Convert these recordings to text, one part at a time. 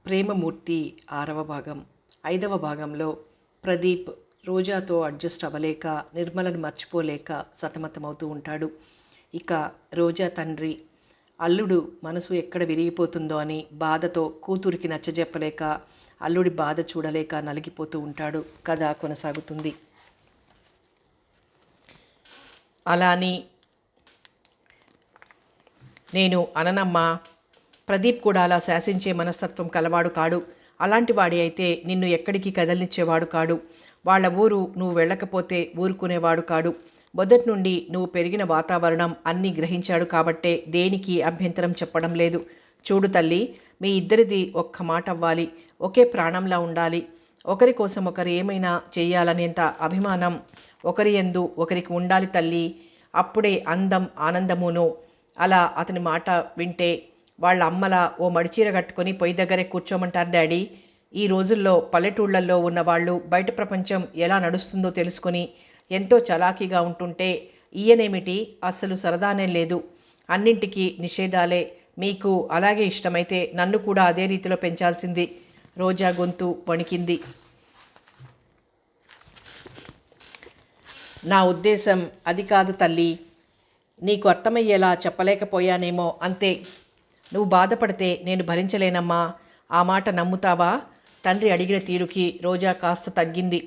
ప్రేమమూర్తి 6వ భాగం. 5వ భాగంలో ప్రదీప్ రోజాతో అడ్జస్ట్ అవ్వలేక నిర్మలను మర్చిపోలేక సతమతమవుతూ ఉంటాడు. ఇక రోజా తండ్రి అల్లుడు మనసు ఎక్కడ విరిగిపోతుందో అని బాధతో కూతురికి నచ్చజెప్పలేక అల్లుడి బాధ చూడలేక నలిగిపోతూ ఉంటాడు. కథ కొనసాగుతుంది. అలా అని నేను అననమ్మా, ప్రదీప్ కూడా అలా శాసించే మనస్తత్వం కలవాడు కాడు. అలాంటి వాడి అయితే నిన్ను ఎక్కడికి కదలనిచ్చేవాడు కాడు. వాళ్ళ ఊరు నువ్వు వెళ్ళకపోతే ఊరుకునేవాడు కాడు. మొదటి నుండి నువ్వు పెరిగిన వాతావరణం అన్నీ గ్రహించాడు కాబట్టే దేనికి అభ్యంతరం చెప్పడం లేదు. చూడు తల్లి, మీ ఇద్దరిది ఒక్క మాట అవ్వాలి, ఒకే ప్రాణంలా ఉండాలి. ఒకరి కోసం ఒకరు ఏమైనా చేయాలనేంత అభిమానం ఒకరి యందు ఒకరికి ఉండాలి తల్లి. అప్పుడే అందం ఆనందమును. అలా అతని మాట వింటే వాళ్ళ అమ్మలా ఓ మడిచీర కట్టుకొని పొయ్యి దగ్గరే కూర్చోమంటారు డాడీ. ఈ రోజుల్లో పల్లెటూళ్ళల్లో ఉన్నవాళ్ళు బయట ప్రపంచం ఎలా నడుస్తుందో తెలుసుకొని ఎంతో చలాకీగా ఉంటుంటే ఈయనేమిటి అస్సలు సరదానే లేదు. అన్నింటికీ నిషేధాలే. మీకు అలాగే ఇష్టమైతే నన్ను కూడా అదే రీతిలో పెంచాల్సింది. రోజా గొంతు వణికింది. నా ఉద్దేశం అది కాదు తల్లి. నీకు అర్థమయ్యేలా చెప్పలేకపోయానేమో అంతే. నువ్వు బాధపడితే నేను భరించలేనమ్మా. ఆ మాట నమ్ముతావా? తండ్రి అడిగిన తీరుకి రోజా కాస్త తగ్గింది.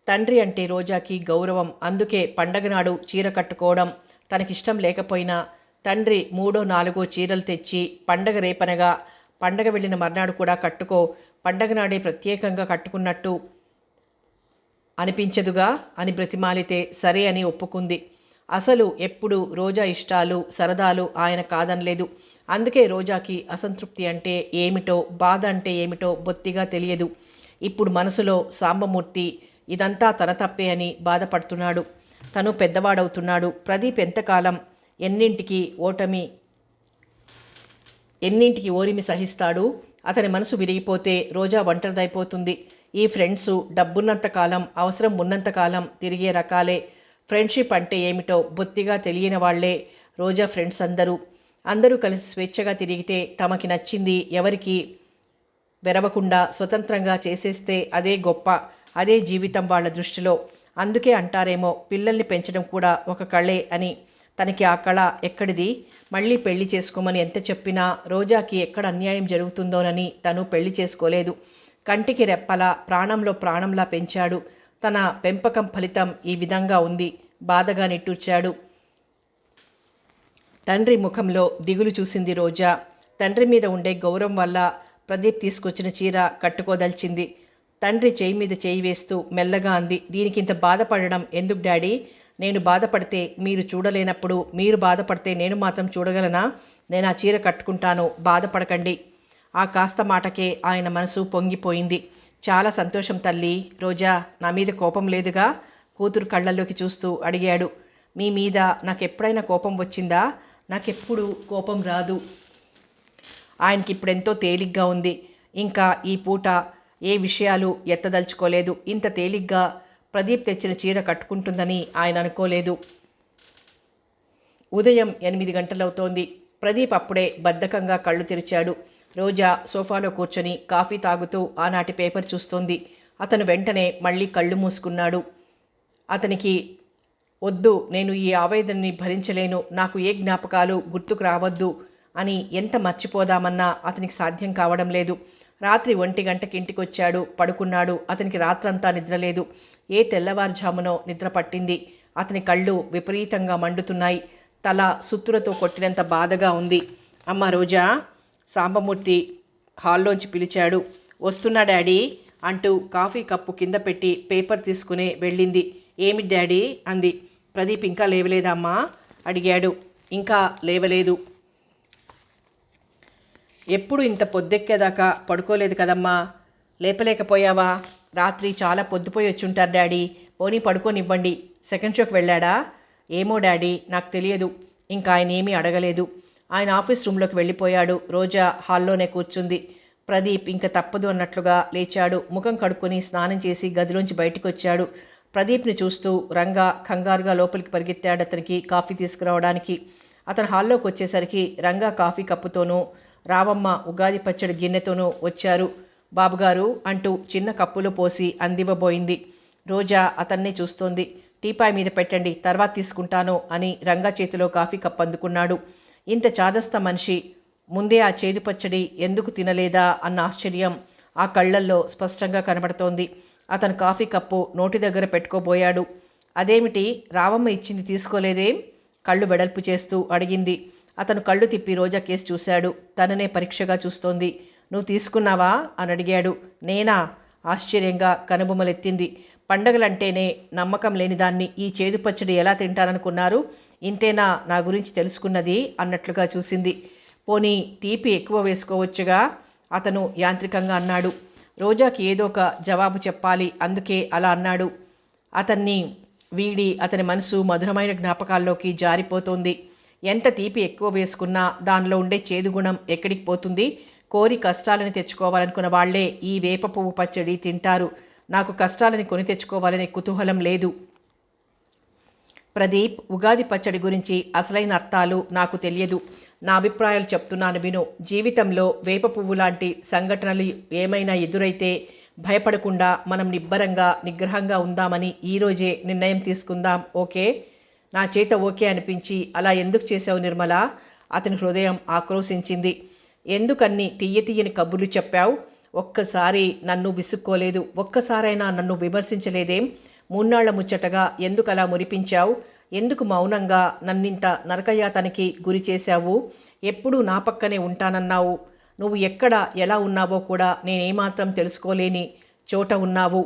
తండ్రి అంటే రోజాకి గౌరవం. అందుకే పండగ నాడు చీర కట్టుకోవడం తనకిష్టం లేకపోయినా తండ్రి 3, 4 చీరలు తెచ్చి పండగ రేపనగా పండగ వెళ్ళిన మర్నాడు కూడా కట్టుకో, పండగ నాడే ప్రత్యేకంగా కట్టుకున్నట్టు అనిపించదుగా అని బ్రతిమాలితే సరే అని ఒప్పుకుంది. అసలు ఎప్పుడు రోజా ఇష్టాలు సరదాలు ఆయన కాదనలేదు. అందుకే రోజాకి అసంతృప్తి అంటే ఏమిటో, బాధ అంటే ఏమిటో బొత్తిగా తెలియదు. ఇప్పుడు మనసులో సాంబమూర్తి ఇదంతా తన తప్పే అని బాధపడుతున్నాడు. తను పెద్దవాడవుతున్నాడు. ప్రదీప్ ఎంతకాలం ఎన్నింటికి ఓరిమి సహిస్తాడు? అతని మనసు విరిగిపోతే రోజా ఒంటరిదైపోతుంది. ఈ ఫ్రెండ్సు డబ్బున్నంతకాలం, అవసరం ఉన్నంతకాలం తిరిగే రకాలే. ఫ్రెండ్షిప్ అంటే ఏమిటో బొత్తిగా తెలియని వాళ్లే రోజా ఫ్రెండ్స్ అందరూ కలిసి స్వేచ్ఛగా తిరిగితే తమకి నచ్చింది ఎవరికి వెరవకుండా స్వతంత్రంగా చేసేస్తే అదే గొప్ప, అదే జీవితం వాళ్ళ దృష్టిలో. అందుకే అంటారేమో పిల్లల్ని పెంచడం కూడా ఒక కళే అని. తనకి ఆ కళ ఎక్కడిది? మళ్ళీ పెళ్లి చేసుకోమని ఎంత చెప్పినా రోజాకి ఎక్కడ అన్యాయం జరుగుతుందోనని తను పెళ్లి చేసుకోలేదు. కంటికి రెప్పలా ప్రాణంలో ప్రాణంలా పెంచాడు. తన పెంపకం ఫలితం ఈ విధంగా ఉంది. బాధగా నిట్టూర్చాడు. తండ్రి ముఖంలో దిగులు చూసింది రోజా. తండ్రి మీద ఉండే గౌరవం వల్ల ప్రదీప్ తీసుకొచ్చిన చీర కట్టుకోదలిచింది. తండ్రి చేయి మీద చేయి వేస్తూ మెల్లగా అంది, దీనికింత బాధపడడం ఎందుకు డాడీ? నేను బాధపడితే మీరు చూడలేనప్పుడు మీరు బాధపడితే నేను మాత్రం చూడగలనా? నేను ఆ చీర కట్టుకుంటాను, బాధపడకండి. ఆ కాస్త మాటకే ఆయన మనసు పొంగిపోయింది. చాలా సంతోషం తల్లి. రోజా, నా మీద కోపం లేదుగా? కూతురు కళ్ళల్లోకి చూస్తూ అడిగాడు. మీ మీద నాకెప్పుడైనా కోపం వచ్చిందా? నాకెప్పుడు కోపం రాదు. ఆయనకి ఇప్పుడెంతో తేలిగ్గా ఉంది. ఇంకా ఈ పూట ఏ విషయాలు ఎత్తదలుచుకోలేదు. ఇంత తేలిగ్గా ప్రదీప్ తెచ్చిన చీర కట్టుకుంటుందని ఆయన అనుకోలేదు. ఉదయం 8 గంటలవుతోంది. ప్రదీప్ అప్పుడే బద్ధకంగా కళ్ళు తెరిచాడు. రోజా సోఫాలో కూర్చొని కాఫీ తాగుతూ ఆనాటి పేపర్ చూస్తోంది. అతను వెంటనే మళ్ళీ కళ్ళు మూసుకున్నాడు. అతనికి వద్దు, నేను ఈ ఆవేదనని భరించలేను, నాకు ఏ జ్ఞాపకాలు గుర్తుకు రావద్దు అని ఎంత మర్చిపోదామన్నా అతనికి సాధ్యం కావడం లేదు. రాత్రి 1 గంటకి ఇంటికొచ్చాడు, పడుకున్నాడు. అతనికి రాత్రంతా నిద్రలేదు. ఏ తెల్లవారుజామునో నిద్ర పట్టింది. అతని కళ్ళు విపరీతంగా మండుతున్నాయి. తల సుత్తులతో కొట్టినంత బాధగా ఉంది. అమ్మ రోజా, సాంబమూర్తి హాల్లోంచి పిలిచాడు. వస్తున్నా డాడీ అంటూ కాఫీ కప్పు కింద పెట్టి పేపర్ తీసుకునే వెళ్ళింది. ఏమి డాడీ అంది. ప్రదీప్ ఇంకా లేవలేదమ్మా అడిగాడు. ఇంకా లేవలేదు. ఎప్పుడు ఇంత పొద్దెక్కేదాకా పడుకోలేదు కదమ్మా. లేపలేకపోయావా? రాత్రి చాలా పొద్దుపోయి వచ్చుంటారు డాడీ. పోనీ పడుకోనివ్వండి. సెకండ్ షోకి వెళ్ళాడా? ఏమో డాడీ, నాకు తెలియదు. ఇంకా ఆయన ఏమీ అడగలేదు. ఆయన ఆఫీస్ రూమ్లోకి వెళ్ళిపోయాడు. రోజా హాల్లోనే కూర్చుంది. ప్రదీప్ ఇంక తప్పదు అన్నట్లుగా లేచాడు. ముఖం కడుక్కొని స్నానం చేసి గదిలోంచి బయటికి వచ్చాడు. ప్రదీప్ని చూస్తూ రంగా కంగారుగా లోపలికి పరిగెత్తాడు అతనికి కాఫీ తీసుకురావడానికి. అతను హాల్లోకి వచ్చేసరికి రంగా కాఫీ కప్పుతోనూ రావమ్మ ఉగాది పచ్చడి గిన్నెతోనూ వచ్చారు. బాబుగారు అంటూ చిన్న కప్పులో పోసి అందివ్వబోయింది. రోజా అతన్నే చూస్తోంది. టీపాయ్ మీద పెట్టండి, తర్వాత తీసుకుంటాను అని రంగా చేతిలో కాఫీ కప్ అందుకున్నాడు. ఇంత చాదస్త మనిషి ముందే ఆ చేదు పచ్చడి ఎందుకు తినలేదా అన్న ఆశ్చర్యం ఆ కళ్ళల్లో స్పష్టంగా కనబడుతోంది. అతను కాఫీ కప్పు నోటి దగ్గర పెట్టుకోబోయాడు. అదేమిటి, రావమ్మ ఇచ్చింది తీసుకోలేదేం? కళ్ళు వెడల్పు చేస్తూ అడిగింది. అతను కళ్ళు తిప్పి రోజా కేసు చూశాడు. తననే పరీక్షగా చూస్తోంది. నువ్వు తీసుకున్నావా అని అడిగాడు. నేనా? ఆశ్చర్యంగా కనుబొమ్మలెత్తింది. పండగలంటేనే నమ్మకం లేని దాన్ని ఈ చేదు పచ్చడి ఎలా తింటాననుకున్నారు? ఇంతేనా నా గురించి తెలుసుకున్నది అన్నట్లుగా చూసింది. పోనీ తీపి ఎక్కువ వేసుకోవచ్చుగా అతను యాంత్రికంగా అన్నాడు. రోజాకి ఏదో ఒక జవాబు చెప్పాలి, అందుకే అలా అన్నాడు. అతన్ని వీడి అతని మనసు మధురమైన జ్ఞాపకాల్లోకి జారిపోతోంది. ఎంత తీపి ఎక్కువ వేసుకున్నా దానిలో ఉండే చేదు గుణం ఎక్కడికి పోతుంది? కోరి కష్టాలని తెచ్చుకోవాలనుకున్న వాళ్లే ఈ వేప పువ్వు పచ్చడి తింటారు. నాకు కష్టాలని కొని తెచ్చుకోవాలనే కుతూహలం లేదు. ప్రదీప్, ఉగాది పచ్చడి గురించి అసలైన అర్థాలు నాకు తెలియదు. నా అభిప్రాయాలు చెప్తున్నాను విను. జీవితంలో వేప పువ్వు లాంటి సంఘటనలు ఏమైనా ఎదురైతే భయపడకుండా మనం నిబ్బరంగా నిగ్రహంగా ఉందామని ఈరోజే నిర్ణయం తీసుకుందాం. ఓకే? నా చేత ఓకే అనిపించి అలా ఎందుకు చేశావు నిర్మల? అతని హృదయం ఆక్రోశించింది. ఎందుకన్ని తీయని కబుర్లు చెప్పావు? ఒక్కసారి నన్ను విసుక్కోలేదు, ఒక్కసారైనా నన్ను విమర్శించలేదేం? మూన్నాళ్ల ముచ్చటగా ఎందుకు అలా మురిపించావు? ఎందుకు మౌనంగా నన్నింత నరకయాతనికి గురి చేశావు? ఎప్పుడూ నా పక్కనే ఉంటానన్నావు. నువ్వు ఎక్కడ ఎలా ఉన్నావో కూడా నేనేమాత్రం తెలుసుకోలేని చోట ఉన్నావు.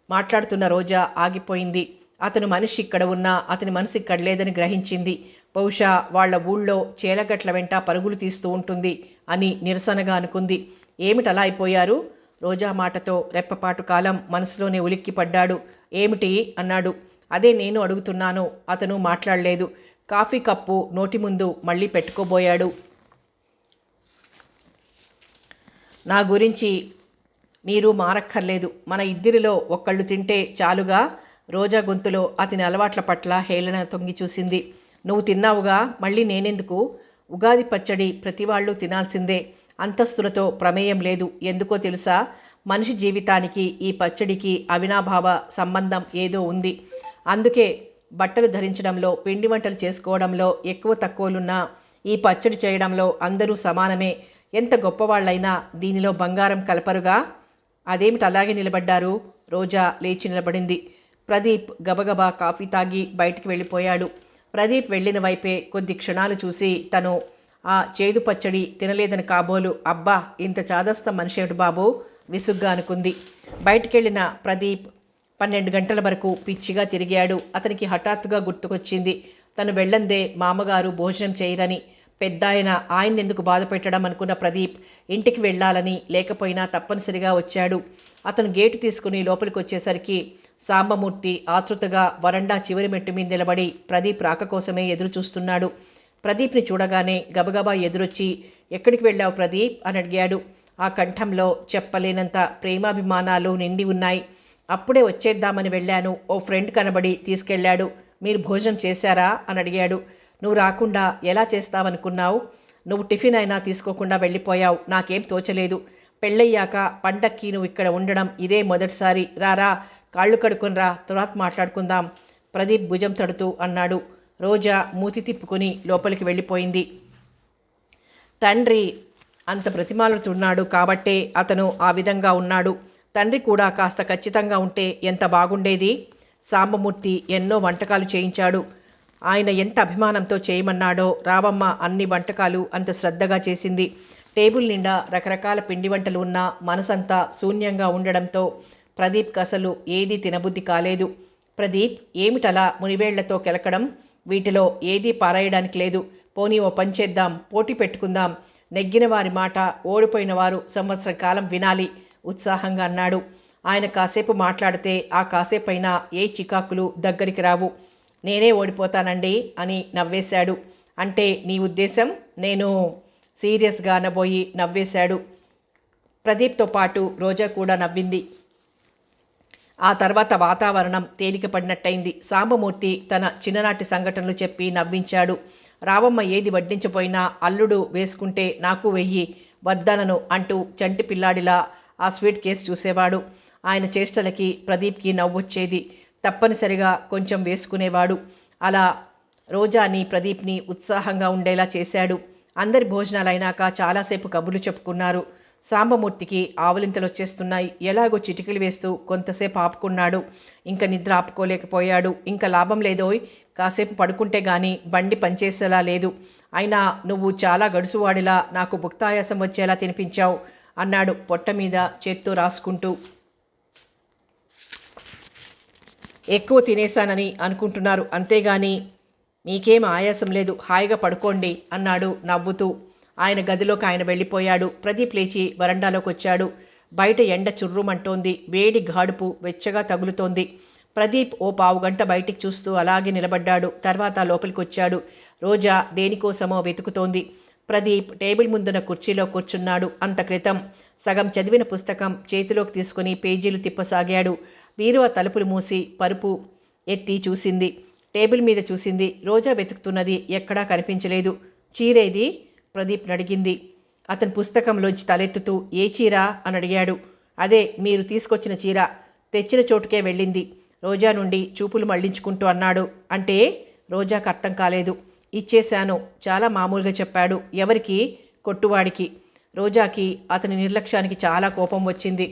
మాట్లాడుతున్న రోజా ఆగిపోయింది. అతను మనిషి ఇక్కడ ఉన్నా అతని మనసు ఇక్కడ లేదని గ్రహించింది. బహుశా వాళ్ల ఊళ్ళో చేలగట్ల వెంట పరుగులు తీస్తూ ఉంటుంది అని నిరసనగా అనుకుంది. ఏమిటలా అయిపోయారు? రోజా మాటతో రెప్పపాటు కాలం మనసులోనే ఉలిక్కిపడ్డాడు. ఏమిటి అన్నాడు. అదే నేను అడుగుతున్నాను. అతను మాట్లాడలేదు. కాఫీ కప్పు నోటి ముందు మళ్ళీ పెట్టుకోబోయాడు. నా గురించి మీరు మారక్కర్లేదు. మన ఇద్దరిలో ఒక్కళ్ళు తింటే చాలుగా. రోజా గొంతులో అతని అలవాట్ల పట్ల హేళన తొంగి చూసింది. నువ్వు తిన్నావుగా, మళ్ళీ నేనెందుకు? ఉగాది పచ్చడి ప్రతివాళ్ళు తినాల్సిందే. అంతస్తులతో ప్రమేయం లేదు. ఎందుకో తెలుసా? మనిషి జీవితానికి ఈ పచ్చడికి అవినాభావ సంబంధం ఏదో ఉంది. అందుకే బట్టలు ధరించడంలో, పిండి వంటలు చేసుకోవడంలో ఎక్కువ తక్కువలున్నా ఈ పచ్చడి చేయడంలో అందరూ సమానమే. ఎంత గొప్పవాళ్ళైనా దీనిలో బంగారం కలపరుగా. అదేమిటి అలాగే నిలబడ్డారు? రోజా లేచి నిలబడింది. ప్రదీప్ గబగబా కాఫీ తాగి బయటికి వెళ్ళిపోయాడు. ప్రదీప్ వెళ్ళిన వైపే కొద్ది క్షణాలు చూసి తను ఆ చేదు పచ్చడి తినలేదని కాబోలు. అబ్బా, ఇంత చాదస్త మనిషేమిటి బాబు విసుగ్గా అనుకుంది. బయటికెళ్ళిన ప్రదీప్ 12 గంటల వరకు పిచ్చిగా తిరిగాడు. అతనికి హఠాత్తుగా గుర్తుకొచ్చింది, తను వెళ్ళందే మామగారు భోజనం చేయరని. పెద్దాయన ఆయన్నెందుకు బాధ పెట్టడం అనుకున్న ప్రదీప్ ఇంటికి వెళ్ళాలని, లేకపోయినా తప్పనిసరిగా వచ్చాడు. అతను గేటు తీసుకుని లోపలికి వచ్చేసరికి సాంబమూర్తి ఆతృతగా వరండా చివరి మెట్టు మీద నిలబడి ప్రదీప్ రాక కోసమే ఎదురు చూస్తున్నాడు. ప్రదీప్ని చూడగానే గబగబా ఎదురొచ్చి, ఎక్కడికి వెళ్ళావు ప్రదీప్ అని అడిగాడు. ఆ కంఠంలో చెప్పలేనంత ప్రేమాభిమానాలు నిండి ఉన్నాయి. అప్పుడే వచ్చేద్దామని వెళ్ళాను. ఓ ఫ్రెండ్ కనబడి తీసుకెళ్ళాడు. మీరు భోజనం చేశారా అని అడిగాడు. నువ్వు రాకుండా ఎలా చేస్తావనుకున్నావు? నువ్వు టిఫిన్ అయినా తీసుకోకుండా వెళ్ళిపోయావు. నాకేం తోచలేదు. పెళ్ళయ్యాక పండక్కి నువ్వు ఇక్కడ ఉండడం ఇదే మొదటిసారి. రారా, కాళ్ళు కడుక్కొని రా, తర్వాత మాట్లాడుకుందాం ప్రదీప్ భుజం తడుతూ అన్నాడు. రోజా మూతి తిప్పుకొని లోపలికి వెళ్ళిపోయింది. తండ్రి అంత బ్రతిమాలుతున్నాడు కాబట్టే అతను ఆ విధంగా ఉన్నాడు. తండ్రి కూడా కాస్త ఖచ్చితంగా ఉంటే ఎంత బాగుండేది. సాంబమూర్తి ఎన్నో వంటకాలు చేయించాడు. ఆయన ఎంత అభిమానంతో చేయమన్నాడో రావమ్మ అన్ని వంటకాలు అంత శ్రద్ధగా చేసింది. టేబుల్ నిండా రకరకాల పిండి వంటలు ఉన్నా మనసంతా శూన్యంగా ఉండడంతో ప్రదీప్కి అసలు ఏదీ తినబుద్ధి కాలేదు. ప్రదీప్, ఏమిటలా మునివేళ్లతో కెలకడం? వీటిలో ఏదీ పారాయడానికి లేదు. పోనీ ఓ పంచేద్దాం, పోటీ పెట్టుకుందాం. నెగ్గిన వారి మాట ఓడిపోయిన వారు సంవత్సరం కాలం వినాలి ఉత్సాహంగా అన్నాడు. ఆయన కాసేపు మాట్లాడితే ఆ కాసేపైనా ఏ చికాకులు దగ్గరికి రావు. నేనే ఓడిపోతానండి అని నవ్వేశాడు. అంటే నీ ఉద్దేశం? నేను సీరియస్గా అనబోయి నవ్వేశాడు. ప్రదీప్తో పాటు రోజా కూడా నవ్వింది. ఆ తర్వాత వాతావరణం తేలికపడినట్టయింది. సాంబమూర్తి తన చిన్ననాటి సంఘటనలు చెప్పి నవ్వించాడు. రావమ్మ ఏది వడ్డించపోయినా అల్లుడు వేసుకుంటే నాకు వెయ్యి వద్దనను అంటూ చంటి పిల్లాడిలా ఆ స్వీట్ కేసు చూసేవాడు. ఆయన చేష్టలకి ప్రదీప్కి నవ్వొచ్చేది. తప్పనిసరిగా కొంచెం వేసుకునేవాడు. అలా రోజాని ప్రదీప్ని ఉత్సాహంగా ఉండేలా చేశాడు. అందరి భోజనాలైనాక చాలాసేపు కబుర్లు చెప్పుకున్నారు. సాంబమూర్తికి ఆవలింతలొచ్చేస్తున్నాయి. ఎలాగో చిటికలు వేస్తూ కొంతసేపు ఆపుకున్నాడు. ఇంక నిద్ర ఆపుకోలేకపోయాడు. ఇంక లాభం లేదోయ్, కాసేపు పడుకుంటే గాని బండి పనిచేసేలా లేదు. అయినా నువ్వు చాలా గడుసువాడిలా నాకు భుక్తాయాసం వచ్చేలా తినిపించావు అన్నాడు పొట్ట మీద చేత్తో రాసుకుంటూ. ఎక్కువ తినేశానని అనుకుంటున్నారు, అంతేగాని మీకేం ఆయాసం లేదు, హాయిగా పడుకోండి అన్నాడు నవ్వుతూ. ఆయన గదిలోకి ఆయన వెళ్ళిపోయాడు. ప్రదీప్ లేచి వరండాలోకి వచ్చాడు. బయట ఎండ చుర్రుమంటోంది. వేడి గాడుపు వెచ్చగా తగులుతోంది. ప్రదీప్ ఓ పావుగంట బయటికి చూస్తూ అలాగే నిలబడ్డాడు. తర్వాత లోపలికి వచ్చాడు. రోజా దేనికోసమో వెతుకుతోంది. ప్రదీప్ టేబుల్ ముందున్న కుర్చీలో కూర్చున్నాడు. అంత క్రితం సగం చదివిన పుస్తకం చేతిలోకి తీసుకుని పేజీలు తిప్పసాగాడు. బీరువా తలుపులు మూసి పరుపు ఎత్తి చూసింది. టేబుల్ మీద చూసింది. రోజా వెతుకుతున్నది ఎక్కడా కనిపించలేదు. చీరేది ప్రదీప్ అడిగింది. అతని పుస్తకంలోంచి తలెత్తుతూ ఏ చీర అని అడిగాడు. అదే మీరు తీసుకొచ్చిన చీర, తెచ్చిన చోటుకే వెళ్ళింది. రోజా నుండి చూపులు మళ్లించుకుంటూ అన్నాడు. అంటే రోజాకు అర్థం కాలేదు. ఇచ్చేశాను, చాలా మామూలుగా చెప్పాడు. ఎవరికి? కొట్టువాడికి. రోజాకి అతని నిర్లక్ష్యానికి చాలా కోపం వచ్చింది.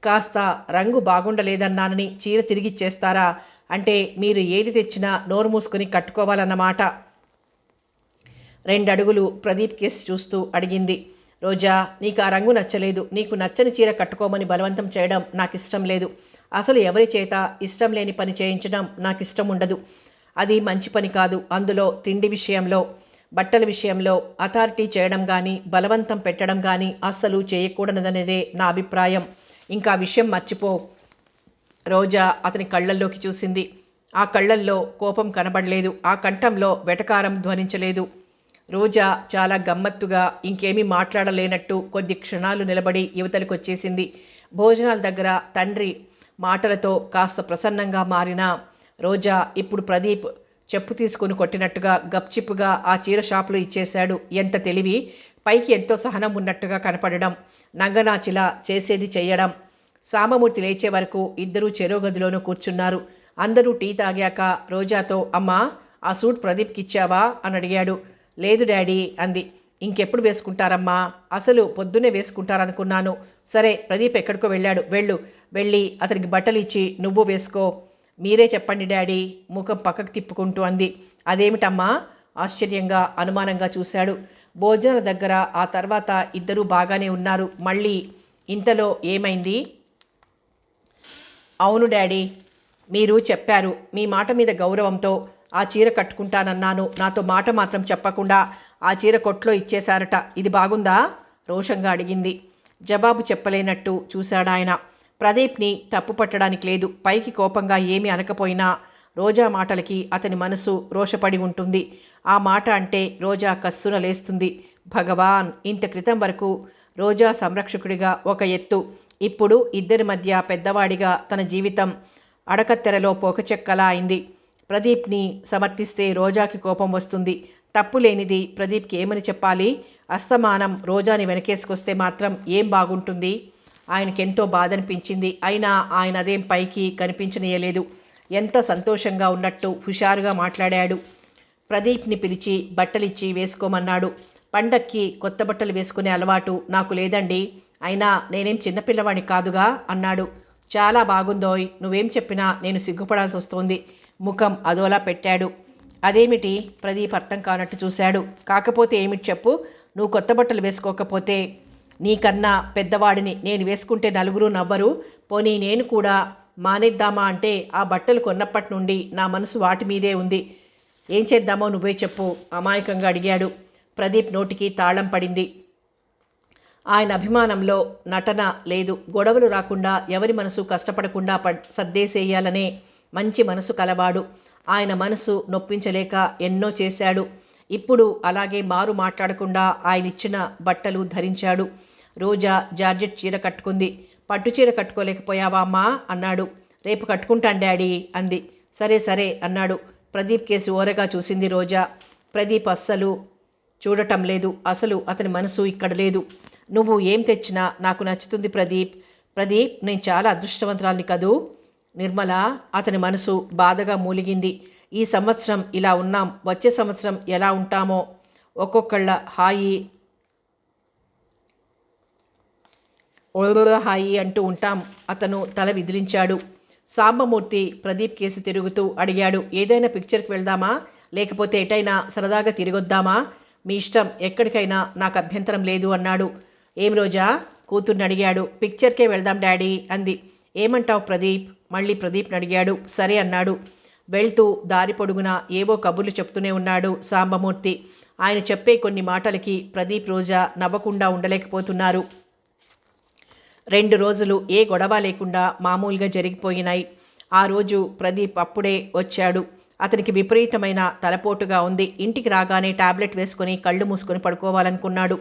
కాస్త రంగు బాగుండలేదన్నానని చీర తిరిగిచ్చేస్తారా? అంటే మీరు ఏది తెచ్చినా నోరు మూసుకుని కట్టుకోవాలన్నమాట. 2 అడుగులు ప్రదీప్ కేసు చూస్తూ అడిగింది. రోజా, నీకు ఆ రంగు నచ్చలేదు. నీకు నచ్చని చీర కట్టుకోమని బలవంతం చేయడం నాకు ఇష్టం లేదు. అసలు ఎవరి చేత ఇష్టం లేని పని చేయించడం నాకు ఇష్టం ఉండదు. అది మంచి పని కాదు. అందులో తిండి విషయంలో, బట్టల విషయంలో అథారిటీ చేయడం కానీ బలవంతం పెట్టడం కానీ అస్సలు చేయకూడదనేదే నా అభిప్రాయం. ఇంకా విషయం మర్చిపో. రోజా అతని కళ్ళల్లోకి చూసింది. ఆ కళ్ళల్లో కోపం కనబడలేదు. ఆ కంఠంలో వెటకారం ధ్వనించలేదు. రోజా చాలా గమ్మత్తుగా ఇంకేమీ మాట్లాడలేనట్టు కొద్ది క్షణాలు నిలబడి యువతలకొచ్చేసింది. భోజనాల దగ్గర తండ్రి మాటలతో కాస్త ప్రసన్నంగా మారిన రోజా ఇప్పుడు ప్రదీప్ చెప్పు తీసుకుని కొట్టినట్టుగా గప్చిప్పుగా ఆ చీర షాపులో ఇచ్చేశాడు. ఎంత తెలివి! పైకి ఎంతో సహనం ఉన్నట్టుగా కనపడడం, నంగనాచిలా చేసేది చెయ్యడం. సాంబమూర్తి లేచే వరకు ఇద్దరూ చెరో గదిలోనూ కూర్చున్నారు. అందరూ టీ తాగాక రోజాతో, అమ్మా ఆ సూట్ ప్రదీప్కి ఇచ్చావా అని అడిగాడు. లేదు డాడీ అంది. ఇంకెప్పుడు వేసుకుంటారమ్మా? అసలు పొద్దున్నే వేసుకుంటారనుకున్నాను. సరే, ప్రదీప్ ఎక్కడికో వెళ్ళాడు, వెళ్ళి అతనికి బట్టలు ఇచ్చి నువ్వు వేసుకో. మీరే చెప్పండి డాడీ, ముఖం పక్కకు తిప్పుకుంటూ అంది. అదేమిటమ్మా? ఆశ్చర్యంగా అనుమానంగా చూశాడు. భోజనాల దగ్గర ఆ తర్వాత ఇద్దరూ బాగానే ఉన్నారు. మళ్ళీ ఇంతలో ఏమైంది? అవును డాడీ, మీరు చెప్పారు. మీ మాట మీద గౌరవంతో ఆ చీర కట్టుకుంటానన్నాను. నాతో మాట మాత్రం చెప్పకుండా ఆ చీర కొట్లో ఇచ్చేశారట. ఇది బాగుందా? రోషంగా అడిగింది. జవాబు చెప్పలేనట్టు చూశాడాయన. ప్రదీప్ని తప్పు పట్టడానికి లేదు. పైకి కోపంగా ఏమీ అనకపోయినా రోజా మాటలకి అతని మనసు రోషపడి ఉంటుంది. ఆ మాట అంటే రోజా కస్సున లేస్తుంది. భగవాన్! ఇంత క్రితం వరకు రోజా సంరక్షకుడిగా ఒక ఎత్తు, ఇప్పుడు ఇద్దరి మధ్య పెద్దవాడిగా తన జీవితం అడకత్తెరలో పోకచెక్కలా అయింది. ప్రదీప్ని సమర్థిస్తే రోజాకి కోపం వస్తుంది. తప్పు లేనిది ప్రదీప్కి ఏమని చెప్పాలి? అస్తమానం రోజాని వెనకేసుకొస్తే మాత్రం ఏం బాగుంటుంది? ఆయనకెంతో బాధనిపించింది. అయినా ఆయన అదేం పైకి కనిపించనీయలేదు. ఎంత సంతోషంగా ఉన్నట్టు హుషారుగా మాట్లాడాడు. ప్రదీప్ని పిలిచి బట్టలిచ్చి వేసుకోమన్నాడు. పండక్కి కొత్త బట్టలు వేసుకునే అలవాటు నాకు లేదండి. అయినా నేనేం చిన్నపిల్లవాడిని కాదుగా అన్నాడు. చాలా బాగుందోయ్, నువ్వేం చెప్పినా నేను సిగ్గుపడాల్సి వస్తోంది. ముఖం అదోలా పెట్టాడు. అదేమిటి? ప్రదీప్ అర్థం కానట్టు చూశాడు. కాకపోతే ఏమిటి చెప్పు? నువ్వు కొత్త బట్టలు వేసుకోకపోతే నీకన్నా పెద్దవాడిని నేను వేసుకుంటే నలుగురు నవ్వరు. పోనీ నేను కూడా మానేద్దామా అంటే ఆ బట్టలు కొన్నప్పటి నుండి నా మనసు వాటి మీదే ఉంది. ఏం చేద్దామో నువ్వే చెప్పు అమాయకంగా అడిగాడు. ప్రదీప్ నోటికి తాళం పడింది. ఆయన అభిమానంలో నటన లేదు. గొడవలు రాకుండా ఎవరి మనసు కష్టపడకుండా సర్దేసేయాలనే మంచి మనసు కలవాడు. ఆయన మనసు నొప్పించలేక ఎన్నో చేశాడు. ఇప్పుడు అలాగే మారు మాట్లాడకుండా ఆయన ఇచ్చిన బట్టలు ధరించాడు. రోజా జార్జెట్ చీర కట్టుకుంది. పట్టు చీర కట్టుకోలేకపోయావా అమ్మా అన్నాడు. రేపు కట్టుకుంటాను డాడీ అంది. సరే సరే అన్నాడు. ప్రదీప్ కేసి ఓరగా చూసింది రోజా. ప్రదీప్ అస్సలు చూడటం లేదు. అసలు అతని మనసు ఇక్కడ లేదు. నువ్వు ఏం తెచ్చినా నాకు నచ్చుతుంది ప్రదీప్. ప్రదీప్, నేను చాలా అదృష్టవంతురాల్ని కదూ. నిర్మల అతని మనసు బాధగా మూలిగింది. ఈ సంవత్సరం ఇలా ఉన్నాం, వచ్చే సంవత్సరం ఎలా ఉంటామో. ఒక్కొక్కళ్ళ హాయి అంటూ ఉంటాం. అతను తల విదిలించాడు. సాంబమూర్తి ప్రదీప్ కేసి తిరుగుతూ అడిగాడు, ఏదైనా పిక్చర్కి వెళ్దామా, లేకపోతే ఎటైనా సరదాగా తిరిగొద్దామా? మీ ఇష్టం, ఎక్కడికైనా నాకు అభ్యంతరం లేదు అన్నాడు. ఏం రోజా, కూతుర్ని అడిగాడు. పిక్చర్కే వెళ్దాం డాడీ అంది. ఏమంటావు ప్రదీప్? మళ్ళీ ప్రదీప్ని అడిగాడు. సరే అన్నాడు. వెళ్తూ దారి పొడుగునా ఏవో కబుర్లు చెప్తూనే ఉన్నాడు సాంబమూర్తి. ఆయన చెప్పే కొన్ని మాటలకి ప్రదీప్ రోజా నవ్వకుండా ఉండలేకపోతున్నారు. 2 రోజులు ఏ గొడవ లేకుండా మామూలుగా జరిగిపోయినాయి. ఆ రోజు ప్రదీప్ అప్పుడే వచ్చాడు. అతనికి విపరీతమైన తలపోటుగా ఉంది. ఇంటికి రాగానే టాబ్లెట్ వేసుకొని కళ్ళు మూసుకొని పడుకోవాలనుకున్నాడు.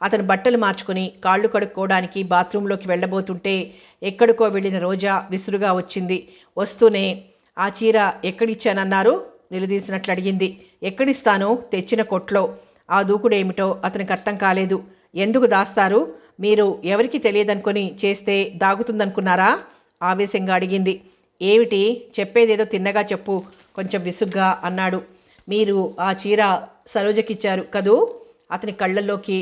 అతను బట్టలు మార్చుకుని కాళ్ళు కడుక్కోవడానికి బాత్రూంలోకి వెళ్ళబోతుంటే ఎక్కడికో వెళ్ళిన రోజా విసురుగా వచ్చింది. వస్తూనే, ఆ చీర ఎక్కడిచ్చానన్నారు? నిలదీసినట్లు అడిగింది. ఎక్కడిస్తాను? తెచ్చిన కొట్లో. ఆ దూకుడేమిటో అతనికి అర్థం కాలేదు. ఎందుకు దాస్తారు? మీరు ఎవరికి తెలియదనుకొని చేస్తే దాగుతుందనుకున్నారా? ఆవేశంగా అడిగింది. ఏమిటి చెప్పేదేదో తిన్నగా చెప్పు, కొంచెం విసుగ్గా అన్నాడు. మీరు ఆ చీర సరోజకిచ్చారు కదూ? అతని కళ్ళల్లోకి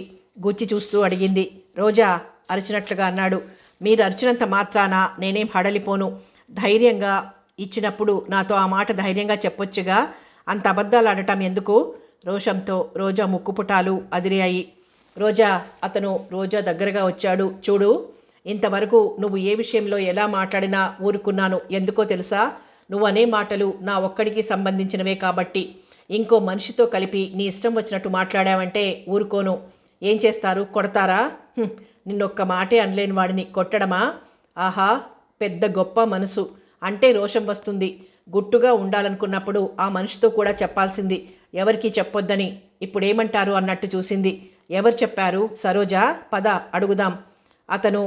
గుచ్చి చూస్తూ అడిగింది. రోజా అరిచినట్లుగా అన్నాడు. మీరు అరిచినంత మాత్రాన నేనేం హడలిపోను. ధైర్యంగా ఇచ్చినప్పుడు నాతో ఆ మాట ధైర్యంగా చెప్పొచ్చుగా. అంత అబద్ధాలు ఆడటం ఎందుకు? రోషంతో రోజా ముక్కుపుటాలు అదిరాయి. రోజా అతను రోజా దగ్గరగా వచ్చాడు. చూడు, ఇంతవరకు నువ్వు ఏ విషయంలో ఎలా మాట్లాడినా ఊరుకున్నాను. ఎందుకో తెలుసా? నువ్వు అనే మాటలు నా ఒక్కడికి సంబంధించినవే కాబట్టి. ఇంకో మనిషితో కలిపి నీ ఇష్టం వచ్చినట్టు మాట్లాడావంటే ఊరుకోను. ఏం చేస్తారు? కొడతారా? నిన్నొక్క మాటే అనలేని వాడిని కొట్టడమా? ఆహా, పెద్ద గొప్ప మనసు. అంటే రోషం వస్తుంది. గుట్టుగా ఉండాలనుకున్నప్పుడు ఆ మనిషితో కూడా చెప్పాల్సింది, ఎవరికి చెప్పొద్దని. ఇప్పుడేమంటారు అన్నట్టు చూసింది. ఎవరు చెప్పారు? సరోజా, పద అడుగుదాం. అతను